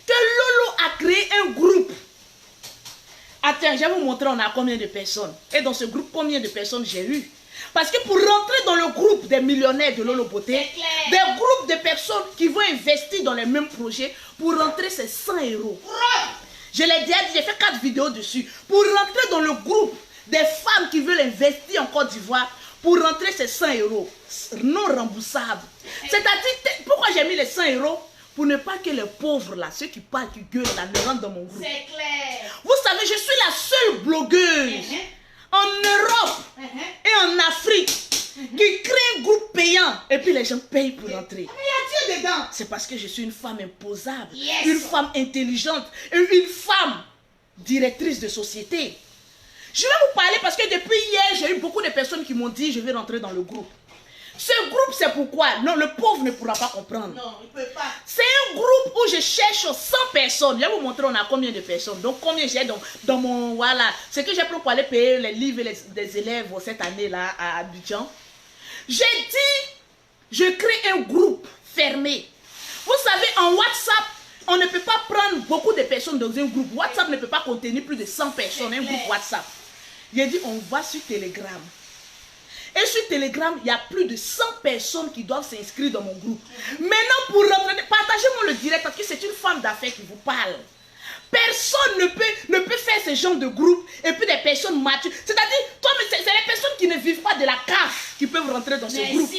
que Lolo a créé un groupe. Attends, je vais vous montrer on a combien de personnes. Et dans ce groupe, combien de personnes j'ai eu. Parce que pour rentrer dans le groupe des millionnaires de Lolo Beauté, des groupes de personnes qui vont investir dans les mêmes projets, pour rentrer c'est 100 euros. Je l'ai déjà dit, j'ai fait 4 vidéos dessus. Pour rentrer dans le groupe des femmes qui veulent investir en Côte d'Ivoire, pour rentrer c'est 100 euros. Non remboursable. C'est-à-dire, pourquoi j'ai mis les 100 euros? Pour ne pas que les pauvres là, ceux qui parlent, qui gueulent là, ne rentrent dans mon groupe. C'est clair. Vous savez, je suis la seule blogueuse en Europe et en Afrique qui crée un groupe payant et puis les gens payent pour entrer. Mais il y a Dieu dedans. C'est parce que je suis une femme imposable, une femme intelligente et une femme directrice de société. Je vais vous parler parce que depuis hier, j'ai eu beaucoup de personnes qui m'ont dit je vais rentrer dans le groupe. Ce groupe, c'est pourquoi? Non, le pauvre ne pourra pas comprendre. Non, il ne peut pas. C'est un groupe où je cherche 100 personnes. Je vais vous montrer on a combien de personnes. Donc, combien j'ai dans mon... Voilà. Ce que j'ai pris pour aller payer les livres des élèves cette année-là à Abidjan. J'ai dit, je crée un groupe fermé. Vous savez, en WhatsApp, on ne peut pas prendre beaucoup de personnes dans un groupe. WhatsApp ne peut pas contenir plus de 100 personnes, un groupe WhatsApp. J'ai dit, on va sur Telegram. Et sur Telegram, il y a plus de 100 personnes qui doivent s'inscrire dans mon groupe. Maintenant, pour rentrer, partagez-moi le direct parce que c'est une femme d'affaires qui vous parle. Personne ne peut faire ce genre de groupe et puis des personnes matures. C'est-à-dire, toi, c'est les personnes qui ne vivent pas de la cash qui peuvent rentrer dans ce groupe.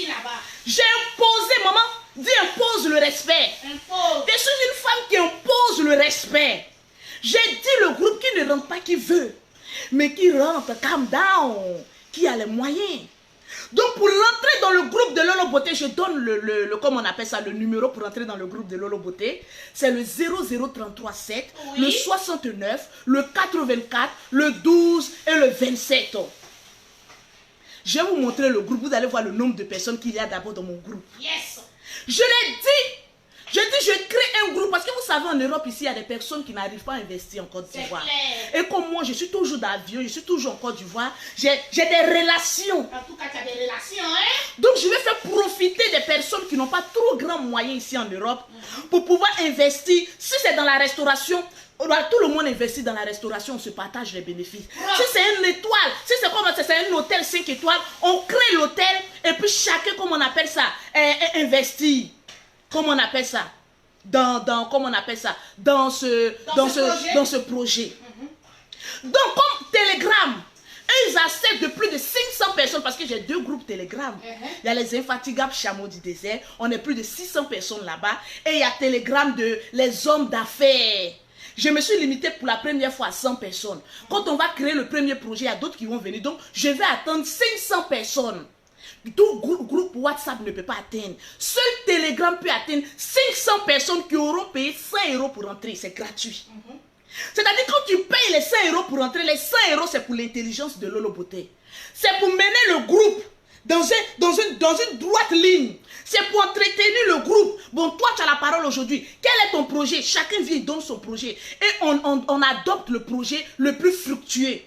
J'ai imposé, maman, dis impose le respect. Je suis une femme qui impose le respect. J'ai dit le groupe qui ne rentre pas, qui veut, mais qui rentre, calm down, qui a les moyens. Donc pour rentrer dans le groupe de Lolo Beauté, je donne le comment on appelle ça, le numéro pour rentrer dans le groupe de Lolo Beauté. C'est le 00337, le 69, le 84, le 12 et le 27. Je vais vous montrer le groupe, vous allez voir le nombre de personnes qu'il y a d'abord dans mon groupe. Yes. Je l'ai dit. Je crée un groupe parce que vous savez en Europe ici il y a des personnes qui n'arrivent pas à investir en Côte d'Ivoire. Et comme moi je suis toujours d'avion, je suis toujours en Côte d'Ivoire, j'ai des relations. En tout cas tu as des relations hein. Donc je vais faire profiter des personnes qui n'ont pas trop grands moyens ici en Europe pour pouvoir investir. Si c'est dans la restauration, tout le monde investit dans la restauration, on se partage les bénéfices. Si c'est une étoile, si c'est comme c'est un hôtel 5 étoiles, on crée l'hôtel et puis chacun, comme on appelle ça, investit. Comment on appelle ça? Comment on appelle ça? Dans ce projet. Donc, comme Telegram, ils acceptent de plus de 500 personnes parce que j'ai 2 groupes Telegram. Il y a les infatigables chameaux du désert. On est plus de 600 personnes là-bas. Et il y a Telegram de les hommes d'affaires. Je me suis limitée pour la première fois à 100 personnes. Quand on va créer le premier projet, il y a d'autres qui vont venir. Donc, je vais attendre 500 personnes. Tout groupe WhatsApp ne peut pas atteindre. Seul Telegram peut atteindre 500 personnes qui auront payé 100 euros pour entrer. C'est gratuit. C'est-à-dire quand tu payes les 100 euros pour entrer, les 100 euros c'est pour l'intelligence de Lolo Beauté. C'est pour mener le groupe dans une droite ligne. C'est pour entretenir le groupe. Bon, toi tu as la parole aujourd'hui. Quel est ton projet? Chacun vient et donne son projet. Et on adopte le projet le plus fructueux.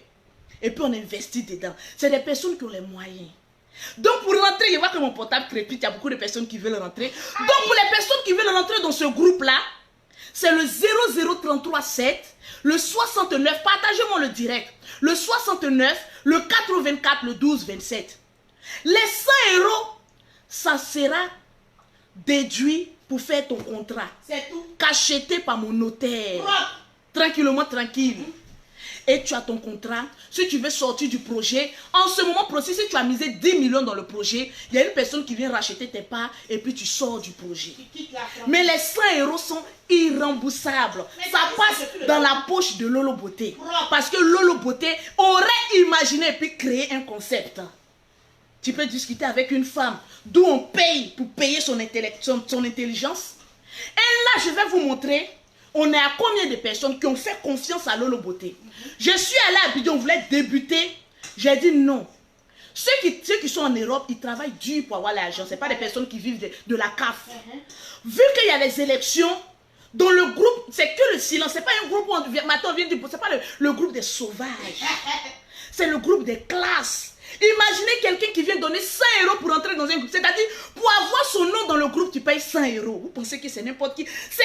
Et puis on investit dedans. C'est des personnes qui ont les moyens. Donc pour rentrer, je vois que mon portable crépite, il y a beaucoup de personnes qui veulent rentrer. Donc pour les personnes qui veulent rentrer dans ce groupe-là, c'est le 00337, le 69, partagez-moi le direct, le 69, le 84, le 12, 27. Les 100 euros, ça sera déduit pour faire ton contrat. C'est tout. Cacheté par mon notaire. Propre. Tranquillement, tranquille. Et tu as ton contrat. Si tu veux sortir du projet, en ce moment précis, si tu as misé 10 millions dans le projet, il y a une personne qui vient racheter tes parts et puis tu sors du projet. Mais les 100 euros sont irremboursables. Ça passe dans la poche de Lolo Beauté. Parce que Lolo Beauté aurait imaginé et puis créé un concept. Tu peux discuter avec une femme d'où on paye pour payer son intelligence. Et là, je vais vous montrer. On est à combien de personnes qui ont fait confiance à Lolo Beauté? Je suis allée à Abidjan, on voulait débuter. J'ai dit non. Ceux qui sont en Europe, ils travaillent dur pour avoir l'argent. Ce n'est pas des personnes qui vivent de la CAF. Vu qu'il y a les élections, dans le groupe, c'est que le silence. Ce n'est pas un groupe où on vient, maintenant on vient du... Ce n'est pas le groupe des sauvages. C'est le groupe des classes. Imaginez quelqu'un qui vient donner 100 euros pour entrer dans un groupe. C'est-à-dire, pour avoir son nom dans le groupe, tu payes 100 euros. Vous pensez que c'est n'importe qui? C'est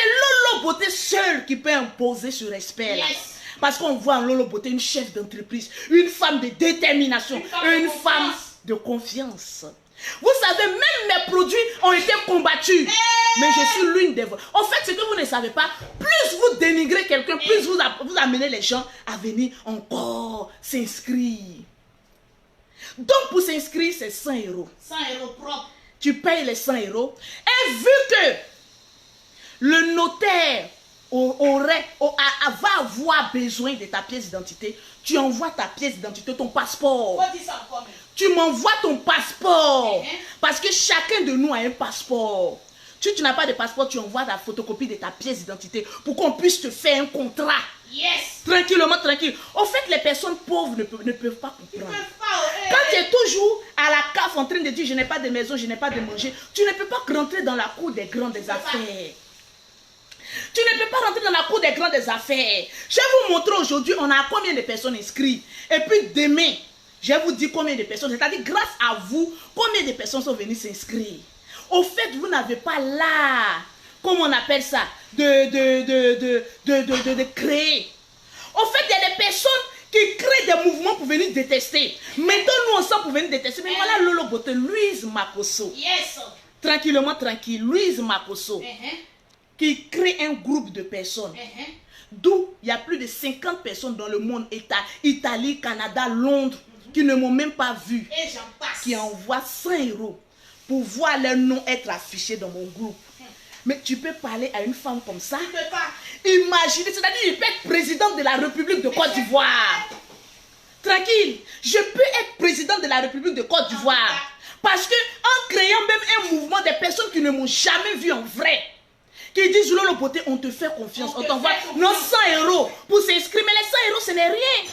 Lolo Beauté seul qui peut imposer ce respect là. Yes. Parce qu'on voit en Lolo Beauté une chef d'entreprise, une femme de détermination, une femme de confiance. Vous savez, même mes produits ont été combattus. Mais je suis l'une des vôtres. En fait, ce que vous ne savez pas, plus vous dénigrez quelqu'un, plus vous amenez les gens à venir encore s'inscrire. Donc pour s'inscrire, c'est 100 euros. 100 euros propre. Tu payes les 100 euros. Et vu que le notaire va avoir besoin de ta pièce d'identité, tu envoies ta pièce d'identité, ton passeport. Tu m'envoies ton passeport. Parce que chacun de nous a un passeport. Si tu n'as pas de passeport, tu envoies la photocopie de ta pièce d'identité pour qu'on puisse te faire un contrat. Yes. Tranquillement, tranquille. Au fait, les personnes pauvres ne peuvent pas comprendre. Quand tu es toujours à la CAF en train de dire je n'ai pas de maison, je n'ai pas de manger, tu ne peux pas rentrer dans la cour des grands des affaires. Tu ne peux pas rentrer dans la cour des grands des affaires. Je vais vous montrer aujourd'hui, on a combien de personnes inscrites. Et puis demain, je vais vous dire combien de personnes. C'est-à-dire, grâce à vous, combien de personnes sont venues s'inscrire. Au fait, vous n'avez pas là, comment on appelle ça, de créer. Au fait, il y a des personnes qui créent des mouvements pour venir détester. Mettons-nous ensemble pour venir détester. Mais voilà Lolo Beauté, Louise Makosso. Yes. Tranquillement, tranquille, Louise Makosso. Qui crée un groupe de personnes. D'où il y a plus de 50 personnes dans le monde, Italie, Canada, Londres, qui ne m'ont même pas vu. Et j'en passe. Qui envoient 100 euros pour voir leur nom être affiché dans mon groupe. Mais tu peux parler à une femme comme ça? Tu peux pas. Imaginez, c'est-à-dire il peut être président de la République de Côte d'Ivoire. Tranquille, je peux être président de la République de Côte d'Ivoire. Parce que en créant même un mouvement, des personnes qui ne m'ont jamais vu en vrai, qui disent Lolo Beauté, on te fait confiance, on t'envoie nos 100 euros pour s'inscrire. Mais les 100 euros, ce n'est rien.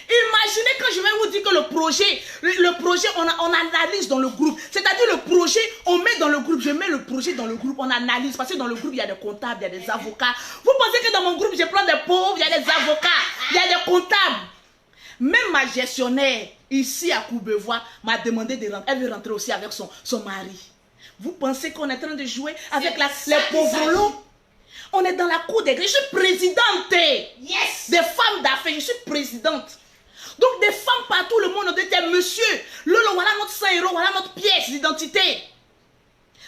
Imaginez quand je vais vous dire que le projet, on analyse dans le groupe. C'est-à-dire le projet, on met dans le groupe, je mets le projet dans le groupe, on analyse. Parce que dans le groupe, il y a des comptables, il y a des avocats. Vous pensez que dans mon groupe, je prends des pauvres, il y a des avocats, il y a des comptables. Même ma gestionnaire, ici à Courbevoie, m'a demandé de rentrer. Elle veut rentrer aussi avec son mari. Vous pensez qu'on est en train de jouer avec les pauvres lots? On est dans la cour des grands. Je suis présidente. Yes. Des femmes d'affaires, je suis présidente. Donc des femmes partout le monde ont dit, monsieur, Lolo, voilà notre 100 euros, voilà notre pièce d'identité.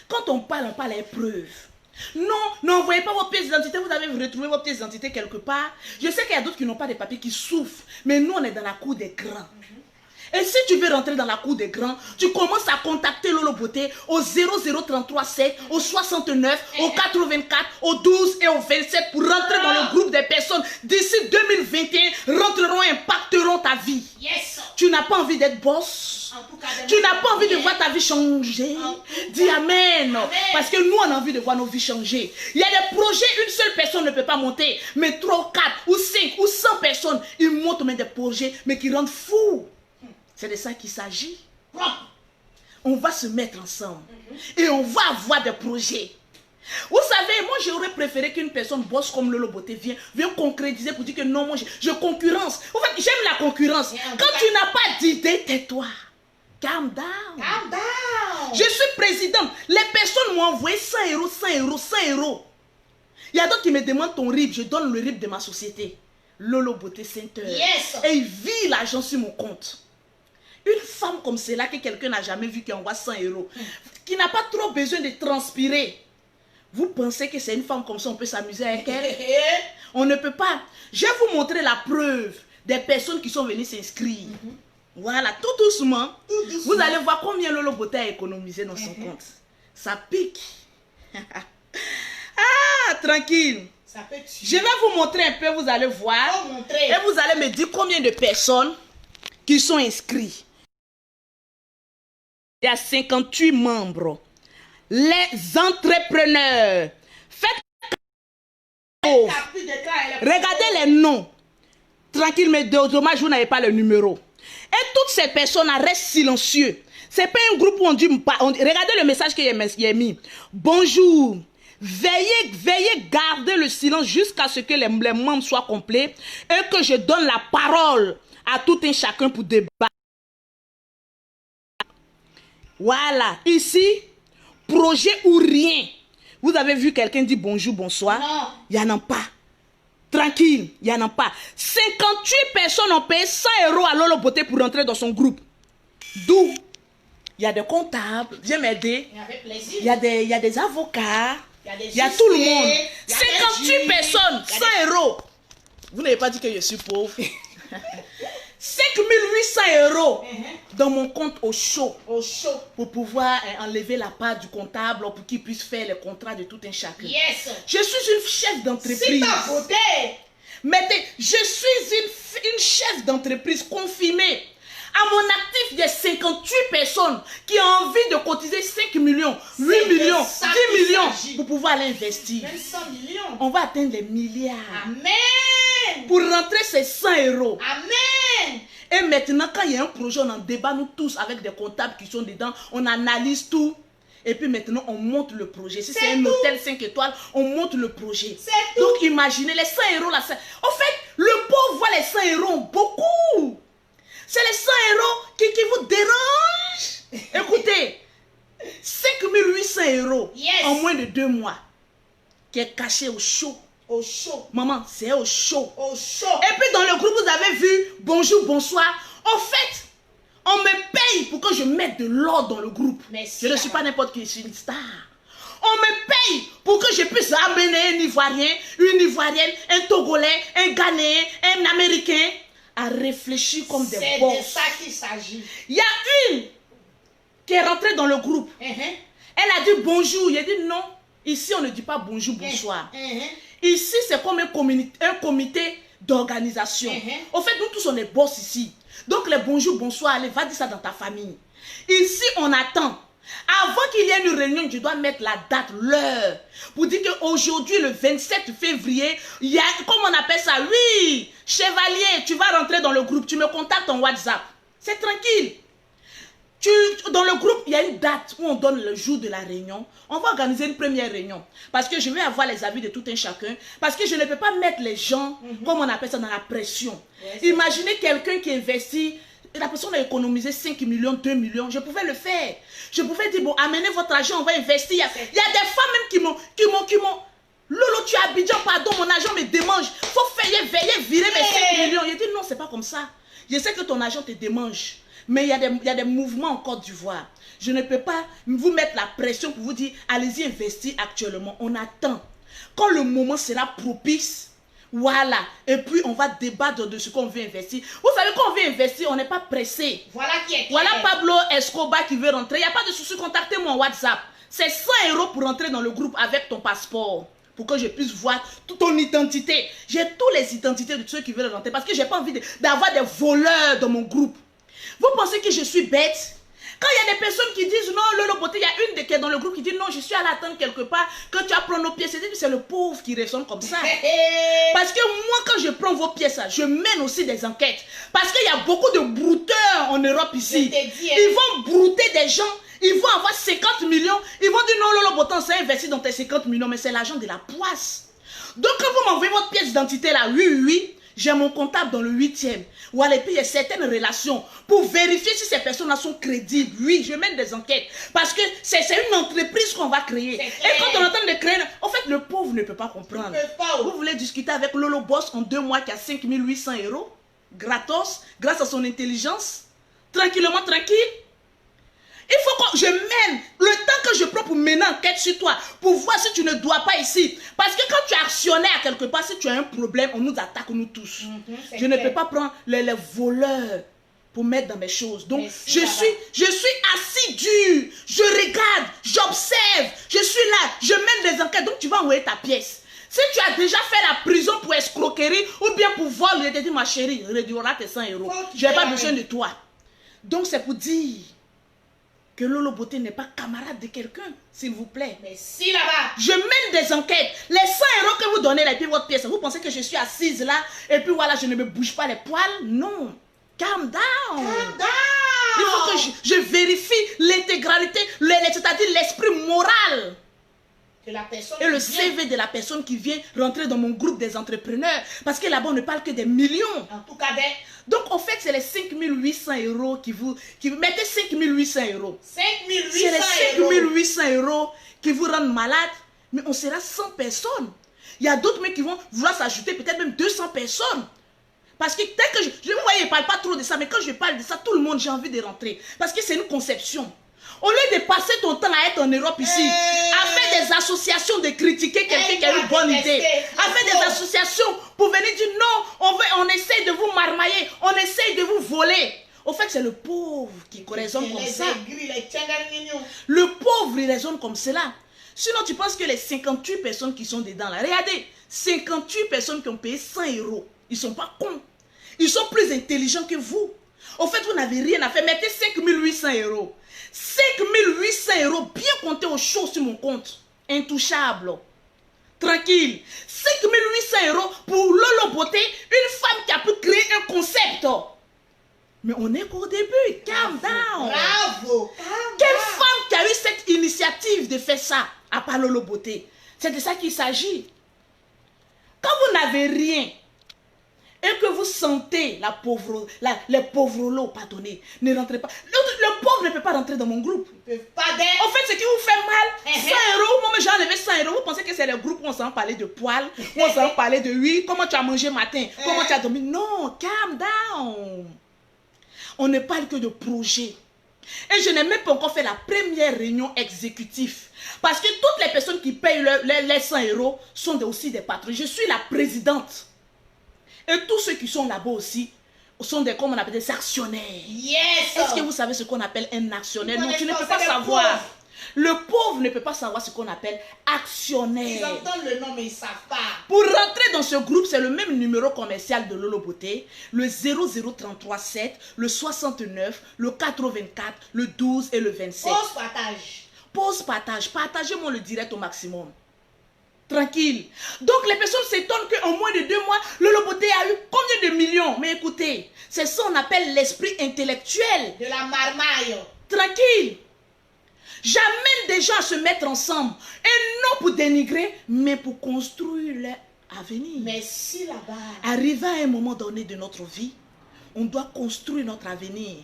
Quand on parle à preuve. Non, n'envoyez pas vos pièces d'identité, vous avez retrouvé vos pièces d'identité quelque part. Je sais qu'il y a d'autres qui n'ont pas de papiers, qui souffrent. Mais nous, on est dans la cour des grands. Et si tu veux rentrer dans la cour des grands, tu commences à contacter Lolo Beauté au 00337, au 69, au 84, au 12 et au 27 pour rentrer dans le groupe des personnes d'ici 2021 rentreront et impacteront ta vie. Yes. Tu n'as pas envie d'être boss? réponse. Tu n'as pas envie de voir ta vie changer. Dis amen. Parce que nous, on a envie de voir nos vies changer. Il y a des projets, une seule personne ne peut pas monter. Mais 3, 4 ou 5 ou 100 personnes, ils montent même des projets, mais qui rendent fous. C'est de ça qu'il s'agit. On va se mettre ensemble. Et on va avoir des projets. Vous savez, moi j'aurais préféré qu'une personne bosse comme Lolo Beauté vienne concrétiser pour dire que non, moi je concurrence. En fait, j'aime la concurrence. Quand tu n'as pas d'idée, tais-toi. Calm down. Calm down. Je suis présidente. Les personnes m'ont envoyé 100 euros, 100 euros, 100 euros. Il y a d'autres qui me demandent ton RIB. Je donne le RIB de ma société. Lolo Beauté Center. Yes. Et il vit l'argent sur mon compte. Une femme comme celle-là que quelqu'un n'a jamais vu qui envoie 100 euros, qui n'a pas trop besoin de transpirer. Vous pensez que c'est une femme comme ça, on peut s'amuser avec elle? On ne peut pas. Je vais vous montrer la preuve des personnes qui sont venues s'inscrire. Voilà, tout doucement. Vous allez voir combien Lolo Beauté a économisé dans son compte. Ça pique. Ah, tranquille. Ça peut tuer. Je vais vous montrer un peu, vous allez voir. Et vous allez me dire combien de personnes qui sont inscrites. Il y a 58 membres. Les entrepreneurs. Faites. Regardez les noms. Tranquille, mais dommage, vous n'avez pas le numéro. Et toutes ces personnes restent silencieux. C'est pas un groupe où on dit. Regardez le message qu'il y a mis. Bonjour. Veillez garder le silence jusqu'à ce que les membres soient complets et que je donne la parole à tout un chacun pour débattre. Voilà. Ici, projet ou rien. Vous avez vu quelqu'un dire bonjour, bonsoir? Non. Il n'y en a pas. Tranquille, il n'y en a pas. 58 personnes ont payé 100 euros à Lolo Beauté pour rentrer dans son groupe. D'où il y a des comptables, viens m'aider. Il y a des avocats. Il y a tout le monde. 58 personnes, 100 euros. Vous n'avez pas dit que je suis pauvre. 5800 euros dans mon compte au chaud. Pour pouvoir enlever la part du comptable pour qu'il puisse faire les contrats de tout un chacun. Yes. Je suis une chef d'entreprise. C'est ta beauté. Mais je suis une chef d'entreprise confirmée. À mon actif, il y a 58 personnes qui ont envie de cotiser 5 millions, 8 millions, 10 millions pour pouvoir l'investir. Même 100 millions. On va atteindre les milliards. Amen. Pour rentrer ces 100 euros. Amen. Et maintenant, quand il y a un projet, on en débat nous tous avec des comptables qui sont dedans. On analyse tout. Et puis maintenant, on monte le projet. Si c'est un hôtel 5 étoiles, on monte le projet. Donc imaginez les 100 euros là. En fait, le pauvre voit les 100 euros beaucoup. C'est les 100 euros qui vous dérangent. Écoutez, 5800 euros en moins de 2 mois qui est caché au chaud. Au chaud. Maman, c'est au chaud. Au chaud. Et puis dans le groupe, vous avez vu, bonjour, bonsoir. En fait, on me paye pour que je mette de l'ordre dans le groupe. Merci, je ne suis pas n'importe qui, je suis une star. On me paye pour que je puisse amener un Ivoirien, une Ivoirienne, un Togolais, un Ghanéen, un Américain à réfléchir comme des boss. C'est de ça qu'il s'agit. Il y a une qui est rentrée dans le groupe. Elle a dit bonjour. Il a dit non. Ici, on ne dit pas bonjour, bonsoir. Ici, c'est comme un comité d'organisation. En fait, nous tous, on est boss ici. Donc, les bonjour, bonsoir, allez, va dire ça dans ta famille. Ici, on attend. Avant qu'il y ait une réunion, je dois mettre la date, l'heure. Pour dire qu'aujourd'hui, le 27 février, il y a, comment on appelle ça? Oui, chevalier, tu vas rentrer dans le groupe. Tu me contactes en WhatsApp. C'est tranquille. Dans le groupe, il y a une date où on donne le jour de la réunion. On va organiser une première réunion. Parce que je vais avoir les avis de tout un chacun. Parce que je ne peux pas mettre les gens, comme on appelle ça, dans la pression. Imaginez quelqu'un qui investit. La personne a économisé 5 millions, 2 millions. Je pouvais le faire. Je pouvais dire, bon, amenez votre argent, on va investir. Il y a des femmes même qui m'ont... Lolo, tu es à Abidjan, pardon, mon argent me démange. Il faut veiller, virer mes 5 millions. Il dit, non, c'est pas comme ça. Je sais que ton argent te démange. Mais il y a des mouvements en Côte d'Ivoire. Je ne peux pas vous mettre la pression pour vous dire, allez-y investir actuellement. On attend. Quand le moment sera propice, voilà. Et puis, on va débattre de ce qu'on veut investir. Vous savez, quand on veut investir, on n'est pas pressé. Voilà qui est clair. Voilà Pablo Escobar qui veut rentrer. Il n'y a pas de souci, contactez-moi en WhatsApp. C'est 100 € pour rentrer dans le groupe avec ton passeport. Pour que je puisse voir toute ton identité. J'ai toutes les identités de ceux qui veulent rentrer. Parce que je n'ai pas envie d'avoir des voleurs dans mon groupe. Vous pensez que je suis bête? Quand il y a des personnes qui disent non, Lolo Beauté, il y a une qui est dans le groupe qui dit non, je suis à l'attendre quelque part, quand tu apprends nos pièces, c'est le pauvre qui résonne comme ça. Parce que moi, quand je prends vos pièces, je mène aussi des enquêtes. Parce qu'il y a beaucoup de brouteurs en Europe ici. Ils vont brouter des gens, ils vont avoir 50 millions, ils vont dire non, Lolo Beauté, on s'est investi dans tes 50 millions, mais c'est l'argent de la poisse. Donc quand vous m'envoyez votre pièce d'identité là, oui, j'ai mon comptable dans le 8e. Ou alors, puis il y a certaines relations pour vérifier si ces personnes-là sont crédibles. Oui, je mène des enquêtes. Parce que c'est une entreprise qu'on va créer. Et quand on est en train de créer, en fait, le pauvre ne peut pas comprendre. Vous voulez discuter avec Lolo Boss en 2 mois qui a 5 800 €, gratos, grâce à son intelligence, tranquillement, tranquille. Il faut que je mène le temps que je prends pour mener enquête sur toi, pour voir si tu ne dois pas ici. Parce que quand tu es actionnaire à quelque part, si tu as un problème, on nous attaque, nous tous. Je ne peux pas prendre les voleurs pour mettre dans mes choses. Donc, je suis assidu, je regarde, j'observe, je suis là, je mène des enquêtes. Donc, tu vas envoyer ta pièce. Si tu as déjà fait la prison pour escroquerie ou bien pour vol, je te dis, ma chérie, réduira tes 100 €. Je n'ai pas besoin de toi. Donc, c'est pour dire que Lolo Beauté n'est pas camarade de quelqu'un, s'il vous plaît. Mais si là-bas. Je mène des enquêtes. Les 100 € que vous donnez là, et puis votre pièce, vous pensez que je suis assise là, et puis voilà, je ne me bouge pas les poils? Non. Calm down. Calm down. Il faut que je vérifie l'intégralité, c'est-à-dire l'esprit moral. La personne et le CV de la personne qui vient rentrer dans mon groupe des entrepreneurs. Parce que là-bas, on ne parle que des millions. En tout cas, donc, en fait, c'est les 5 800 € qui vous mettez 5 800 €. 5 800 €. C'est les 5 800 € qui vous rendent malade. Mais on sera 100 personnes. Il y a d'autres mecs qui vont vouloir s'ajouter, peut-être même 200 personnes. Parce que dès que je vous voyez, je ne parle pas trop de ça, mais quand je parle de ça, tout le monde, j'ai envie de rentrer. Parce que c'est une conception. Au lieu de passer ton temps à être en Europe ici, à faire des associations, de critiquer quelqu'un qui a une bonne idée, à faire des associations pour venir dire non, on essaye de vous marmailler, on essaye de vous voler. Au fait, c'est le pauvre qui raisonne comme ça. Le pauvre, il raisonne comme cela. Sinon, tu penses que les 58 personnes qui sont dedans là, regardez, 58 personnes qui ont payé 100 €, ils ne sont pas cons. Ils sont plus intelligents que vous. Au fait, vous n'avez rien à faire. Mettez 5 800 €. 5 800 € bien compté au chaud sur mon compte. Intouchable. Tranquille. 5 800 € pour Lolo Beauté, une femme qui a pu créer un concept. Mais on est qu'au début. Calm down. Bravo. Quelle femme qui a eu cette initiative de faire ça, à part Lolo Beauté? C'est de ça qu'il s'agit. Quand vous n'avez rien, et que vous sentez les pauvres lots, pardonnez, ne rentrez pas. Le pauvre ne peut pas rentrer dans mon groupe. En fait, ce qui vous fait mal, 100 €, moi j'ai enlevé 100 €. Vous pensez que c'est le groupe où on s'en parlait de poils, où on s'en parlait de oui, comment tu as mangé matin, comment tu as dormi. Non, calm down. On ne parle que de projet. Et je n'ai même pas encore fait la première réunion exécutive. Parce que toutes les personnes qui payent les 100 € sont aussi des patrons. Je suis la présidente. Et tous ceux qui sont là-bas aussi sont des, comme on appelle, des actionnaires. Yes. Est-ce que vous savez ce qu'on appelle un actionnaire? Non, tu ne peux pas savoir. Le pauvre ne peut pas savoir ce qu'on appelle actionnaire. Ils entendent le nom mais ils ne savent pas. Pour rentrer dans ce groupe, c'est le même numéro commercial de Lolo Beauté, le 00337, le 69, le 84, le 12 et le 27. Pause partage. Pause partage. Partagez-moi le direct au maximum. Tranquille. Donc les personnes s'étonnent qu'en moins de 2 mois, Lolo Beauté a eu combien de millions? Mais écoutez, c'est ça qu'on appelle l'esprit intellectuel. De la marmaille. Tranquille. J'amène des gens à se mettre ensemble. Et non pour dénigrer, mais pour construire leur avenir. Mais si là-bas. Arrivé à un moment donné de notre vie, on doit construire notre avenir.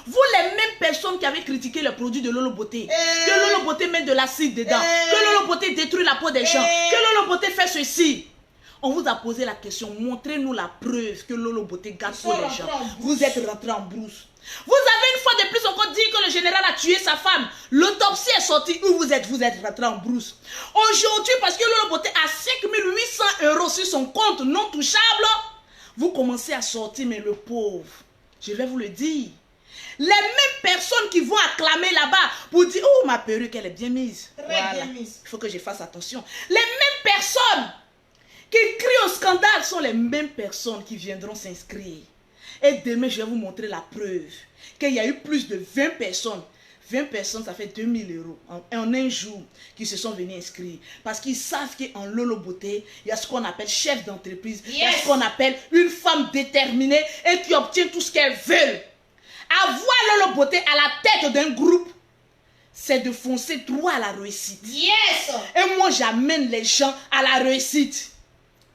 Vous, les mêmes personnes qui avez critiqué le produit de Lolo Beauté, que Lolo Beauté met de l'acide dedans, que Lolo Beauté détruit la peau des gens, que Lolo Beauté fait ceci. On vous a posé la question, montrez-nous la preuve que Lolo Beauté garde pour les gens. Vous êtes rentré en brousse. Vous avez une fois de plus encore dit que le général a tué sa femme. L'autopsie est sortie. Où vous êtes rentré en brousse. Aujourd'hui, parce que Lolo Beauté a 5 800 € sur son compte non touchable, vous commencez à sortir, mais le pauvre, je vais vous le dire. Les mêmes personnes qui vont acclamer là-bas pour dire, oh, ma perruque, elle est bien mise. Très bien mise. Il faut que je fasse attention. Les mêmes personnes qui crient au scandale sont les mêmes personnes qui viendront s'inscrire. Et demain, je vais vous montrer la preuve qu'il y a eu plus de 20 personnes. 20 personnes, ça fait 2000 euros en un jour qui se sont venus inscrire. Parce qu'ils savent qu'en Lolo Beauté, il y a ce qu'on appelle chef d'entreprise. Il y a ce qu'on appelle une femme déterminée et qui obtient tout ce qu'elle veut. Avoir Lolo Beauté à la tête d'un groupe, c'est de foncer droit à la réussite. Yes. Et moi, j'amène les gens à la réussite.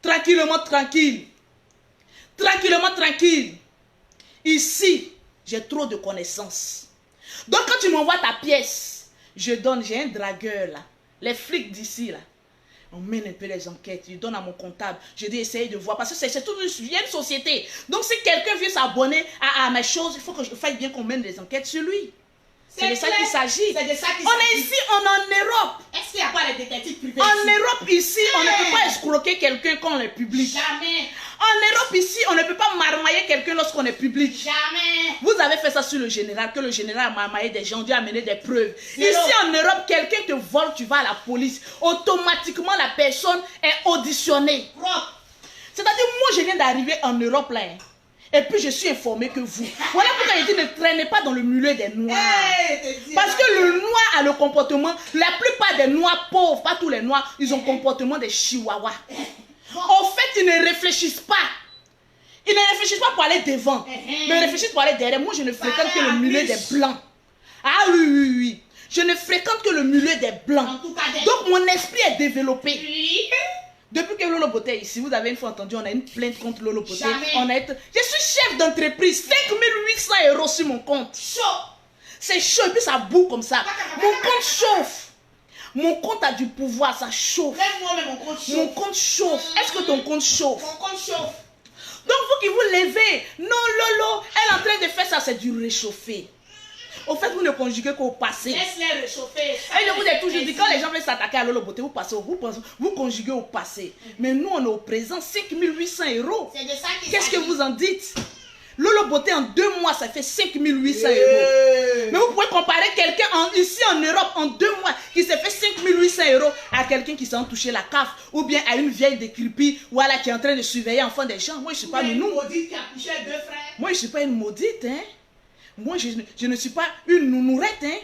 Tranquillement, tranquille. Tranquillement, tranquille. Ici, j'ai trop de connaissances. Donc, quand tu m'envoies ta pièce, je donne, j'ai un dragueur là. Les flics d'ici là. On mène un peu les enquêtes, je donne à mon comptable. Je dis, essayez de voir. Parce que c'est toute une société. Donc, si quelqu'un veut s'abonner à mes choses, il faut que je fasse bien qu'on mène des enquêtes sur lui. C'est de ça qu'il s'agit. C'est de ça qu'il s'agit. On est ici, on est en Europe. Est-ce qu'il n'y a pas les détectives privés En Europe, ici, on ne peut pas escroquer quelqu'un quand on est public. Jamais. En Europe, ici, on ne peut pas marmailler quelqu'un lorsqu'on est public. Jamais. Vous avez fait ça sur le général, que le général a marmaillé des gens, Dieu a amené des preuves. Zéro. Ici, en Europe, quelqu'un te vole, tu vas à la police. Automatiquement, la personne est auditionnée. Propre. C'est-à-dire, moi, je viens d'arriver en Europe, là. Hein. Et puis, je suis informé que vous. Voilà pourquoi il dit ne traînez pas dans le milieu des Noirs. Parce que le Noir a le comportement, la plupart des Noirs pauvres, pas tous les Noirs, ils ont le comportement des chihuahuas. En fait, ils ne réfléchissent pas. Ils ne réfléchissent pas pour aller devant, mais ils réfléchissent pour aller derrière. Moi, je ne fréquente que le milieu des Blancs. Ah oui, oui, oui. Je ne fréquente que le milieu des Blancs. En tout cas, Donc, mon esprit est développé. Oui. Depuis que Lolo Beauté est ici, vous avez une fois entendu, on a une plainte contre Lolo Beauté. Jamais. Je suis chef d'entreprise, 5800 euros sur mon compte. Chaud. C'est chaud et puis ça boue comme ça. Mon compte chauffe. Mon compte a du pouvoir, ça chauffe. Même moi-même, mon compte chauffe. Mon compte chauffe. Est-ce que ton compte chauffe? Mon compte chauffe. Donc vous qui vous levez, non Lolo, elle est en train de faire ça, c'est du réchauffé. Au fait, vous ne conjuguez qu'au passé. Laisse-les réchauffer. Et je vous ai toujours dit, quand les gens veulent s'attaquer à Lolo Beauté, vous conjuguez au passé. Mais nous, on est au présent, 5800 euros. C'est de ça qu'il Qu'est-ce que s'agit. vous en dites? Lolo Beauté, en 2 mois, ça fait 5800 euros. Mais vous pouvez comparer quelqu'un ici en Europe, en 2 mois, qui s'est fait 5800 euros à quelqu'un qui s'est touché la CAF, ou bien à une vieille décrépite, voilà, qui est en train de surveiller l'enfant des gens. Moi, je ne suis pas Une nounou. maudite qui a couché 2 frères. Moi, je ne suis pas une maudite, hein. Moi, je ne suis pas une nounourette, hein.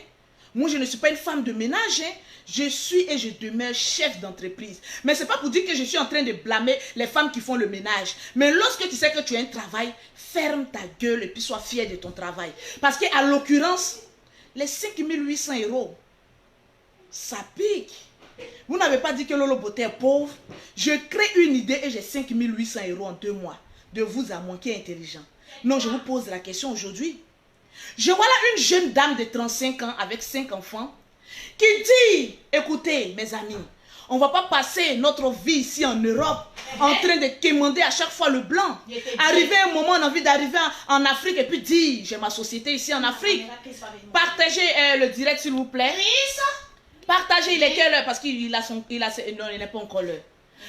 Moi, je ne suis pas une femme de ménage, hein. Je suis et je demeure chef d'entreprise. Mais ce n'est pas pour dire que je suis en train de blâmer les femmes qui font le ménage. Mais lorsque tu sais que tu as un travail, ferme ta gueule et puis sois fier de ton travail. Parce qu'à l'occurrence, les 5800 euros, ça pique. Vous n'avez pas dit que Lolo Beauté est pauvre. Je crée une idée et j'ai 5800 euros en 2 mois. De vous à moi qui est intelligent. Non, je vous pose la question aujourd'hui. Je vois là une jeune dame de 35 ans avec 5 enfants qui dit, écoutez mes amis, on ne va pas passer notre vie ici en Europe en train de quémander à chaque fois le blanc. Arriver un moment, on a envie d'arriver en Afrique et puis dire, j'ai ma société ici en Afrique. Partagez le direct s'il vous plaît. Partagez, il est quelle heure? Parce qu'il non, il n'est pas encore l'heure.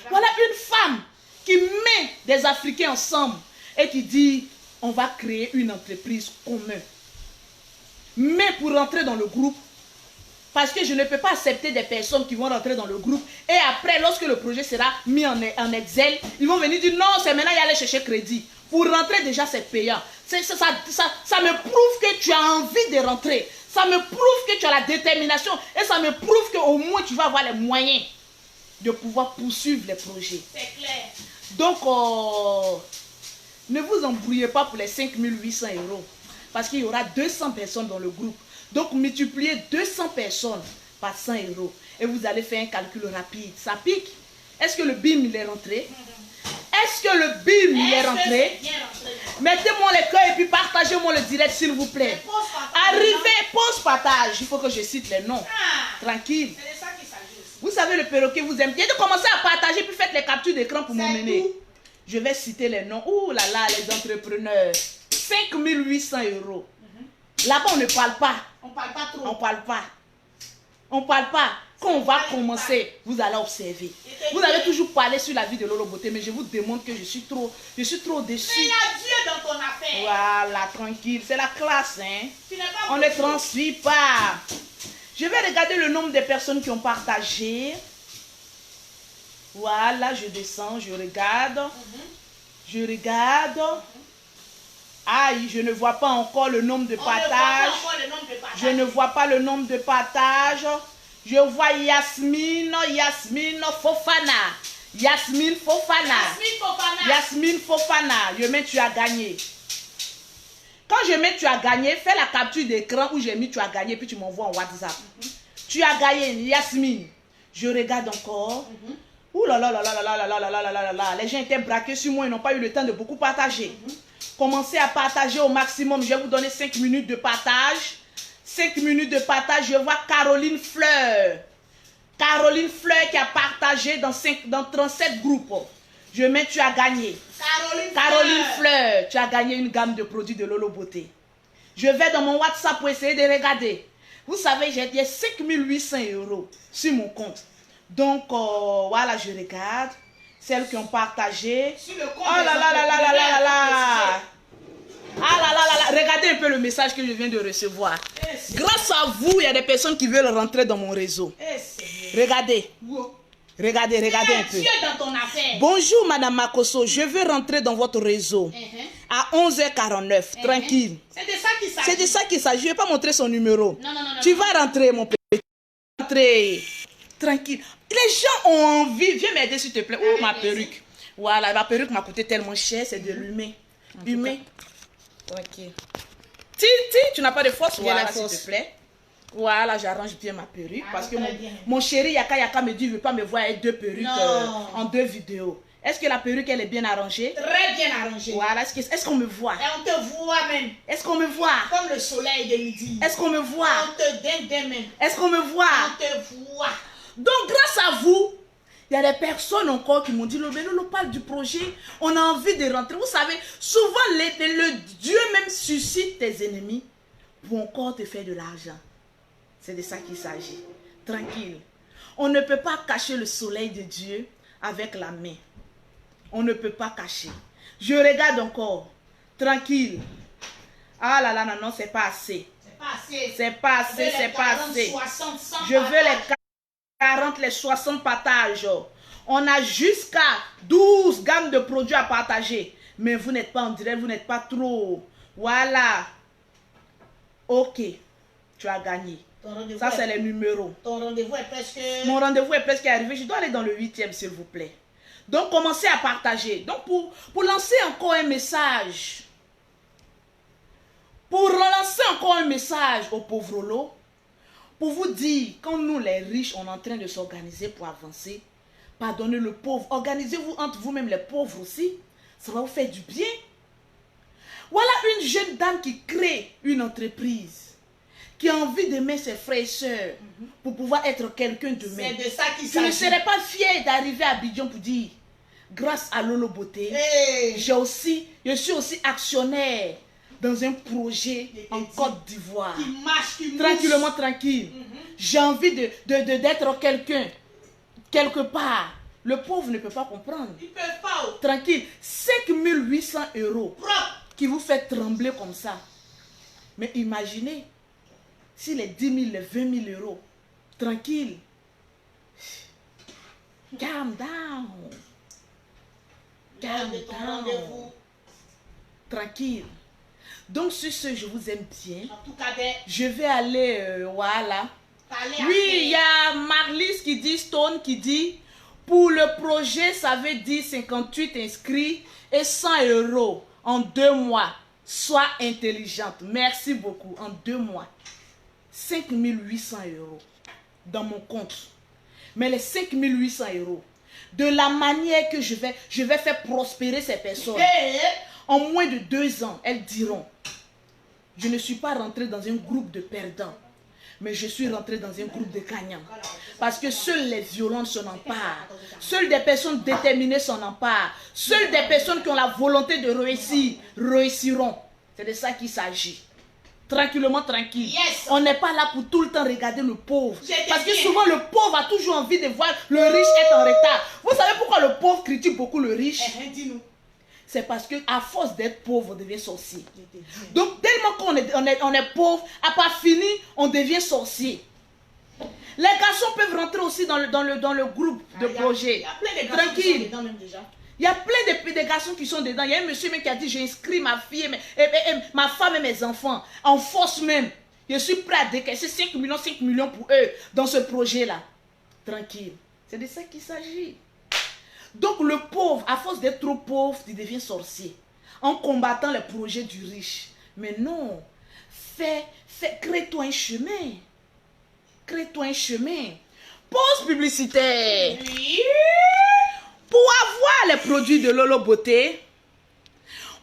Voilà une femme qui met des Africains ensemble et qui dit, on va créer une entreprise commune. Mais pour rentrer dans le groupe, parce que je ne peux pas accepter des personnes qui vont rentrer dans le groupe et après, lorsque le projet sera mis en Excel, ils vont venir dire non, c'est maintenant, il y aller chercher crédit. Pour rentrer, déjà, c'est payant. Ça me prouve que tu as envie de rentrer. Ça me prouve que tu as la détermination et ça me prouve qu'au moins, tu vas avoir les moyens de pouvoir poursuivre les projets. C'est clair. Donc, ne vous embrouillez pas pour les 5800 euros. Parce qu'il y aura 200 personnes dans le groupe. Donc, multipliez 200 personnes par 100 euros. Et vous allez faire un calcul rapide. Ça pique. Est-ce que le BIM, il est rentré? Est-ce que le BIM, il est rentré? Mettez-moi les cœurs et puis partagez-moi le direct, s'il vous plaît. Arrivez, pause partage. Il faut que je cite les noms. Tranquille. C'est de ça qu'il s'agit aussi. Vous savez, le perroquet vous aime bien. De commencer à partager puis faites les captures d'écran pour m'emmener. Je vais citer les noms. Ouh là là, les entrepreneurs. 5800 euros. Là-bas, on ne parle pas. On parle pas trop. On parle pas. On parle pas. Quand on va commencer, vous allez observer. Vous avez toujours parlé sur la vie de Lolo Beauté, mais je vous démontre que je suis trop déçu. Mais il y a Dieu dans ton affaire. Voilà, tranquille. C'est la classe, hein. Tu n'es pas On ne transfuit pas. Je vais regarder le nombre de personnes qui ont partagé. Voilà, je descends, je regarde. Je regarde. Aïe, je ne vois pas encore le nombre de partages. Je ne vois pas le nombre de partages. Je vois Yasmine Fofana. Yasmine Fofana. Yasmine Fofana. Je mets tu as gagné. Quand je mets tu as gagné, fais la capture d'écran où j'ai mis tu as gagné, puis tu m'envoies en WhatsApp. Tu as gagné, Yasmine. Je regarde encore. Ouh là là là là là là là là là là là là. Les gens étaient braqués sur moi, ils n'ont pas eu le temps de beaucoup partager. Commencez à partager au maximum. Je vais vous donner 5 minutes de partage. 5 minutes de partage. Je vois Caroline Fleur. Caroline Fleur qui a partagé dans 37 groupes. Je mets tu as gagné. Caroline Fleur, tu as gagné une gamme de produits de Lolo Beauté. Je vais dans mon WhatsApp pour essayer de regarder. Vous savez, j'ai 5800 € sur mon compte. Donc, voilà, je regarde. Celles qui ont partagé. Sur le compte oh là là là là là là là. Ah là là là là. Regardez un peu le message que je viens de recevoir. Grâce à vous, il y a des personnes qui veulent rentrer dans mon réseau. Regardez. Regardez, regardez un peu. Dans ton affaire. Bonjour Madame Makoso, je veux rentrer dans votre réseau à 11h49, tranquille. C'est de ça qu'il s'agit. C'est de ça qu'il s'agit. Je ne vais pas montrer son numéro. Non. Tu vas rentrer mon petit. Rentrer. Tranquille. Les gens ont envie. Viens m'aider s'il te plaît. Oh ma perruque. Voilà, ma perruque m'a coûté tellement cher, c'est de l'humain. Humain. Ok. Tu n'as pas de force. Voilà, s'il te plaît. Voilà, j'arrange bien ma perruque. Parce que mon chéri Yaka me dit, il ne veut pas me voir avec 2 perruques en 2 vidéos. Est-ce que la perruque, elle est bien arrangée? Très bien arrangée. Voilà, est-ce qu'on me voit? Et on te voit même. Est-ce qu'on me voit? Comme le soleil de midi. Est-ce qu'on me voit? On te dingue même. Est-ce qu'on me voit? On te voit. Donc, grâce à vous, il y a des personnes encore qui m'ont dit, Lolo parle du projet, on a envie de rentrer. Vous savez, souvent, le Dieu même suscite tes ennemis pour encore te faire de l'argent. C'est de ça qu'il s'agit. Tranquille. On ne peut pas cacher le soleil de Dieu avec la main. On ne peut pas cacher. Je regarde encore. Tranquille. Ah là là, non, c'est pas assez. C'est pas assez. C'est pas assez, c'est pas assez. 60, 100 je veux les 40, les 60 partages. On a jusqu'à 12 gammes de produits à partager. Mais vous n'êtes pas en direct, vous n'êtes pas trop. Voilà. Ok. Tu as gagné. Ça, c'est les numéros. Ton rendez-vous est presque... Mon rendez-vous est presque arrivé. Je dois aller dans le 8e, s'il vous plaît. Donc, commencez à partager. Donc, pour lancer encore un message, pour relancer encore un message aux pauvres lots, pour vous dire, quand nous, les riches, on est en train de s'organiser pour avancer, pardonnez le pauvre, organisez-vous entre vous-même, les pauvres aussi. Ça va vous faire du bien. Voilà une jeune dame qui crée une entreprise, qui a envie d'aimer ses frères et sœurs pour pouvoir être quelqu'un demain. C'est de ça qu'il Tu ne s'agit. serais pas fier d'arriver à Abidjan pour dire, grâce à Lolo Beauté, je suis aussi actionnaire dans un projet en Côte d'Ivoire. Qui marche, qui Tranquillement, tranquille. J'ai envie d'être quelqu'un, quelque part. Le pauvre ne peut pas comprendre. Ils ne peuvent pas. Tranquille. 5800 € Propre. qui vous fait trembler comme ça. Mais imaginez, si les 10 000, les 20 000 €, tranquille. Calm down. Calm down. Tranquille. Donc, sur ce, je vous aime bien. En tout cas, je vais aller, voilà. Oui, il y a Marlis qui dit, Stone qui dit, pour le projet, ça veut dire 58 inscrits et 100 € en 2 mois. Sois intelligente. Merci beaucoup. En 2 mois. 5800 € dans mon compte. Mais les 5800 €, de la manière que je vais faire prospérer ces personnes, en moins de 2 ans, elles diront, je ne suis pas rentrée dans un groupe de perdants, mais je suis rentrée dans un groupe de gagnants. Parce que seuls les violents s'en emparent. Seules des personnes déterminées s'en emparent. Seules des personnes qui ont la volonté de réussir, réussiront. C'est de ça qu'il s'agit. Tranquillement, tranquille. Yes. On n'est pas là pour tout le temps regarder le pauvre. Parce que souvent le pauvre a toujours envie de voir le riche être en retard. Vous savez pourquoi le pauvre critique beaucoup le riche? Dis-nous. C'est parce qu'à force d'être pauvre, on devient sorcier. Donc tellement qu'on est pauvre, à part fini, on devient sorcier. Les garçons peuvent rentrer aussi dans le groupe de projet. Il y a plein de tranquille. dedans même déjà. Il y a plein de garçons qui sont dedans. Il y a un monsieur même qui a dit, j'ai inscrit ma fille, et ma femme et mes enfants, en force même. Je suis prêt à décaisser 5 millions pour eux dans ce projet-là. Tranquille. C'est de ça qu'il s'agit. Donc le pauvre, à force d'être trop pauvre, il devient sorcier. En combattant les projets du riche. Mais non. Crée-toi un chemin. Crée-toi un chemin. Pause publicitaire. Oui. Pour avoir les produits de Lolo Beauté,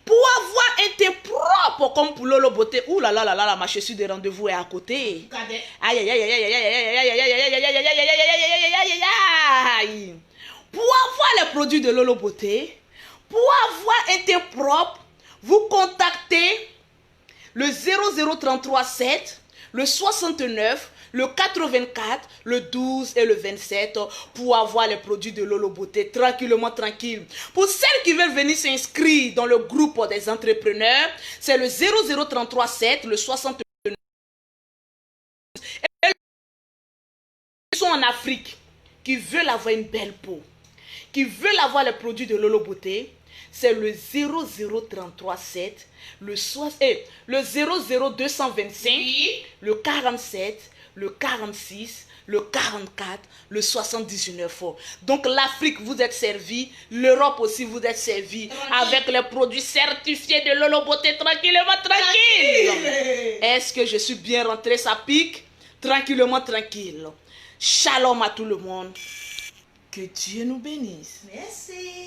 pour avoir un thé propre comme pour Lolo Beauté, ouh là là là là, ma chaussure de rendez-vous est à côté. Cadet. Aïe aïe aïe aïe aïe aïe aïe aïe aïe aïe aïe aïe aïe aïe aïe aïe aïe. Pour avoir les produits de Lolo Beauté, pour avoir un thé propre, vous contactez le 00337, le 69, le 84, le 12 et le 27 pour avoir les produits de Lolo Beauté tranquillement, tranquille. Pour celles qui veulent venir s'inscrire dans le groupe des entrepreneurs, c'est le 00337, le 69. Ils sont en Afrique, qui veulent avoir une belle peau, qui veulent avoir les produits de Lolo Beauté, c'est le 00337, le 00225, Oui. le 47, le 46, le 44, le 79. Donc l'Afrique, vous êtes servi, l'Europe aussi, vous êtes servi avec les produits certifiés de Lolo Beauté tranquillement, tranquille. Est-ce que je suis bien rentré? Ça pique? Tranquillement, tranquille. Shalom à tout le monde. Que Dieu nous bénisse. Merci.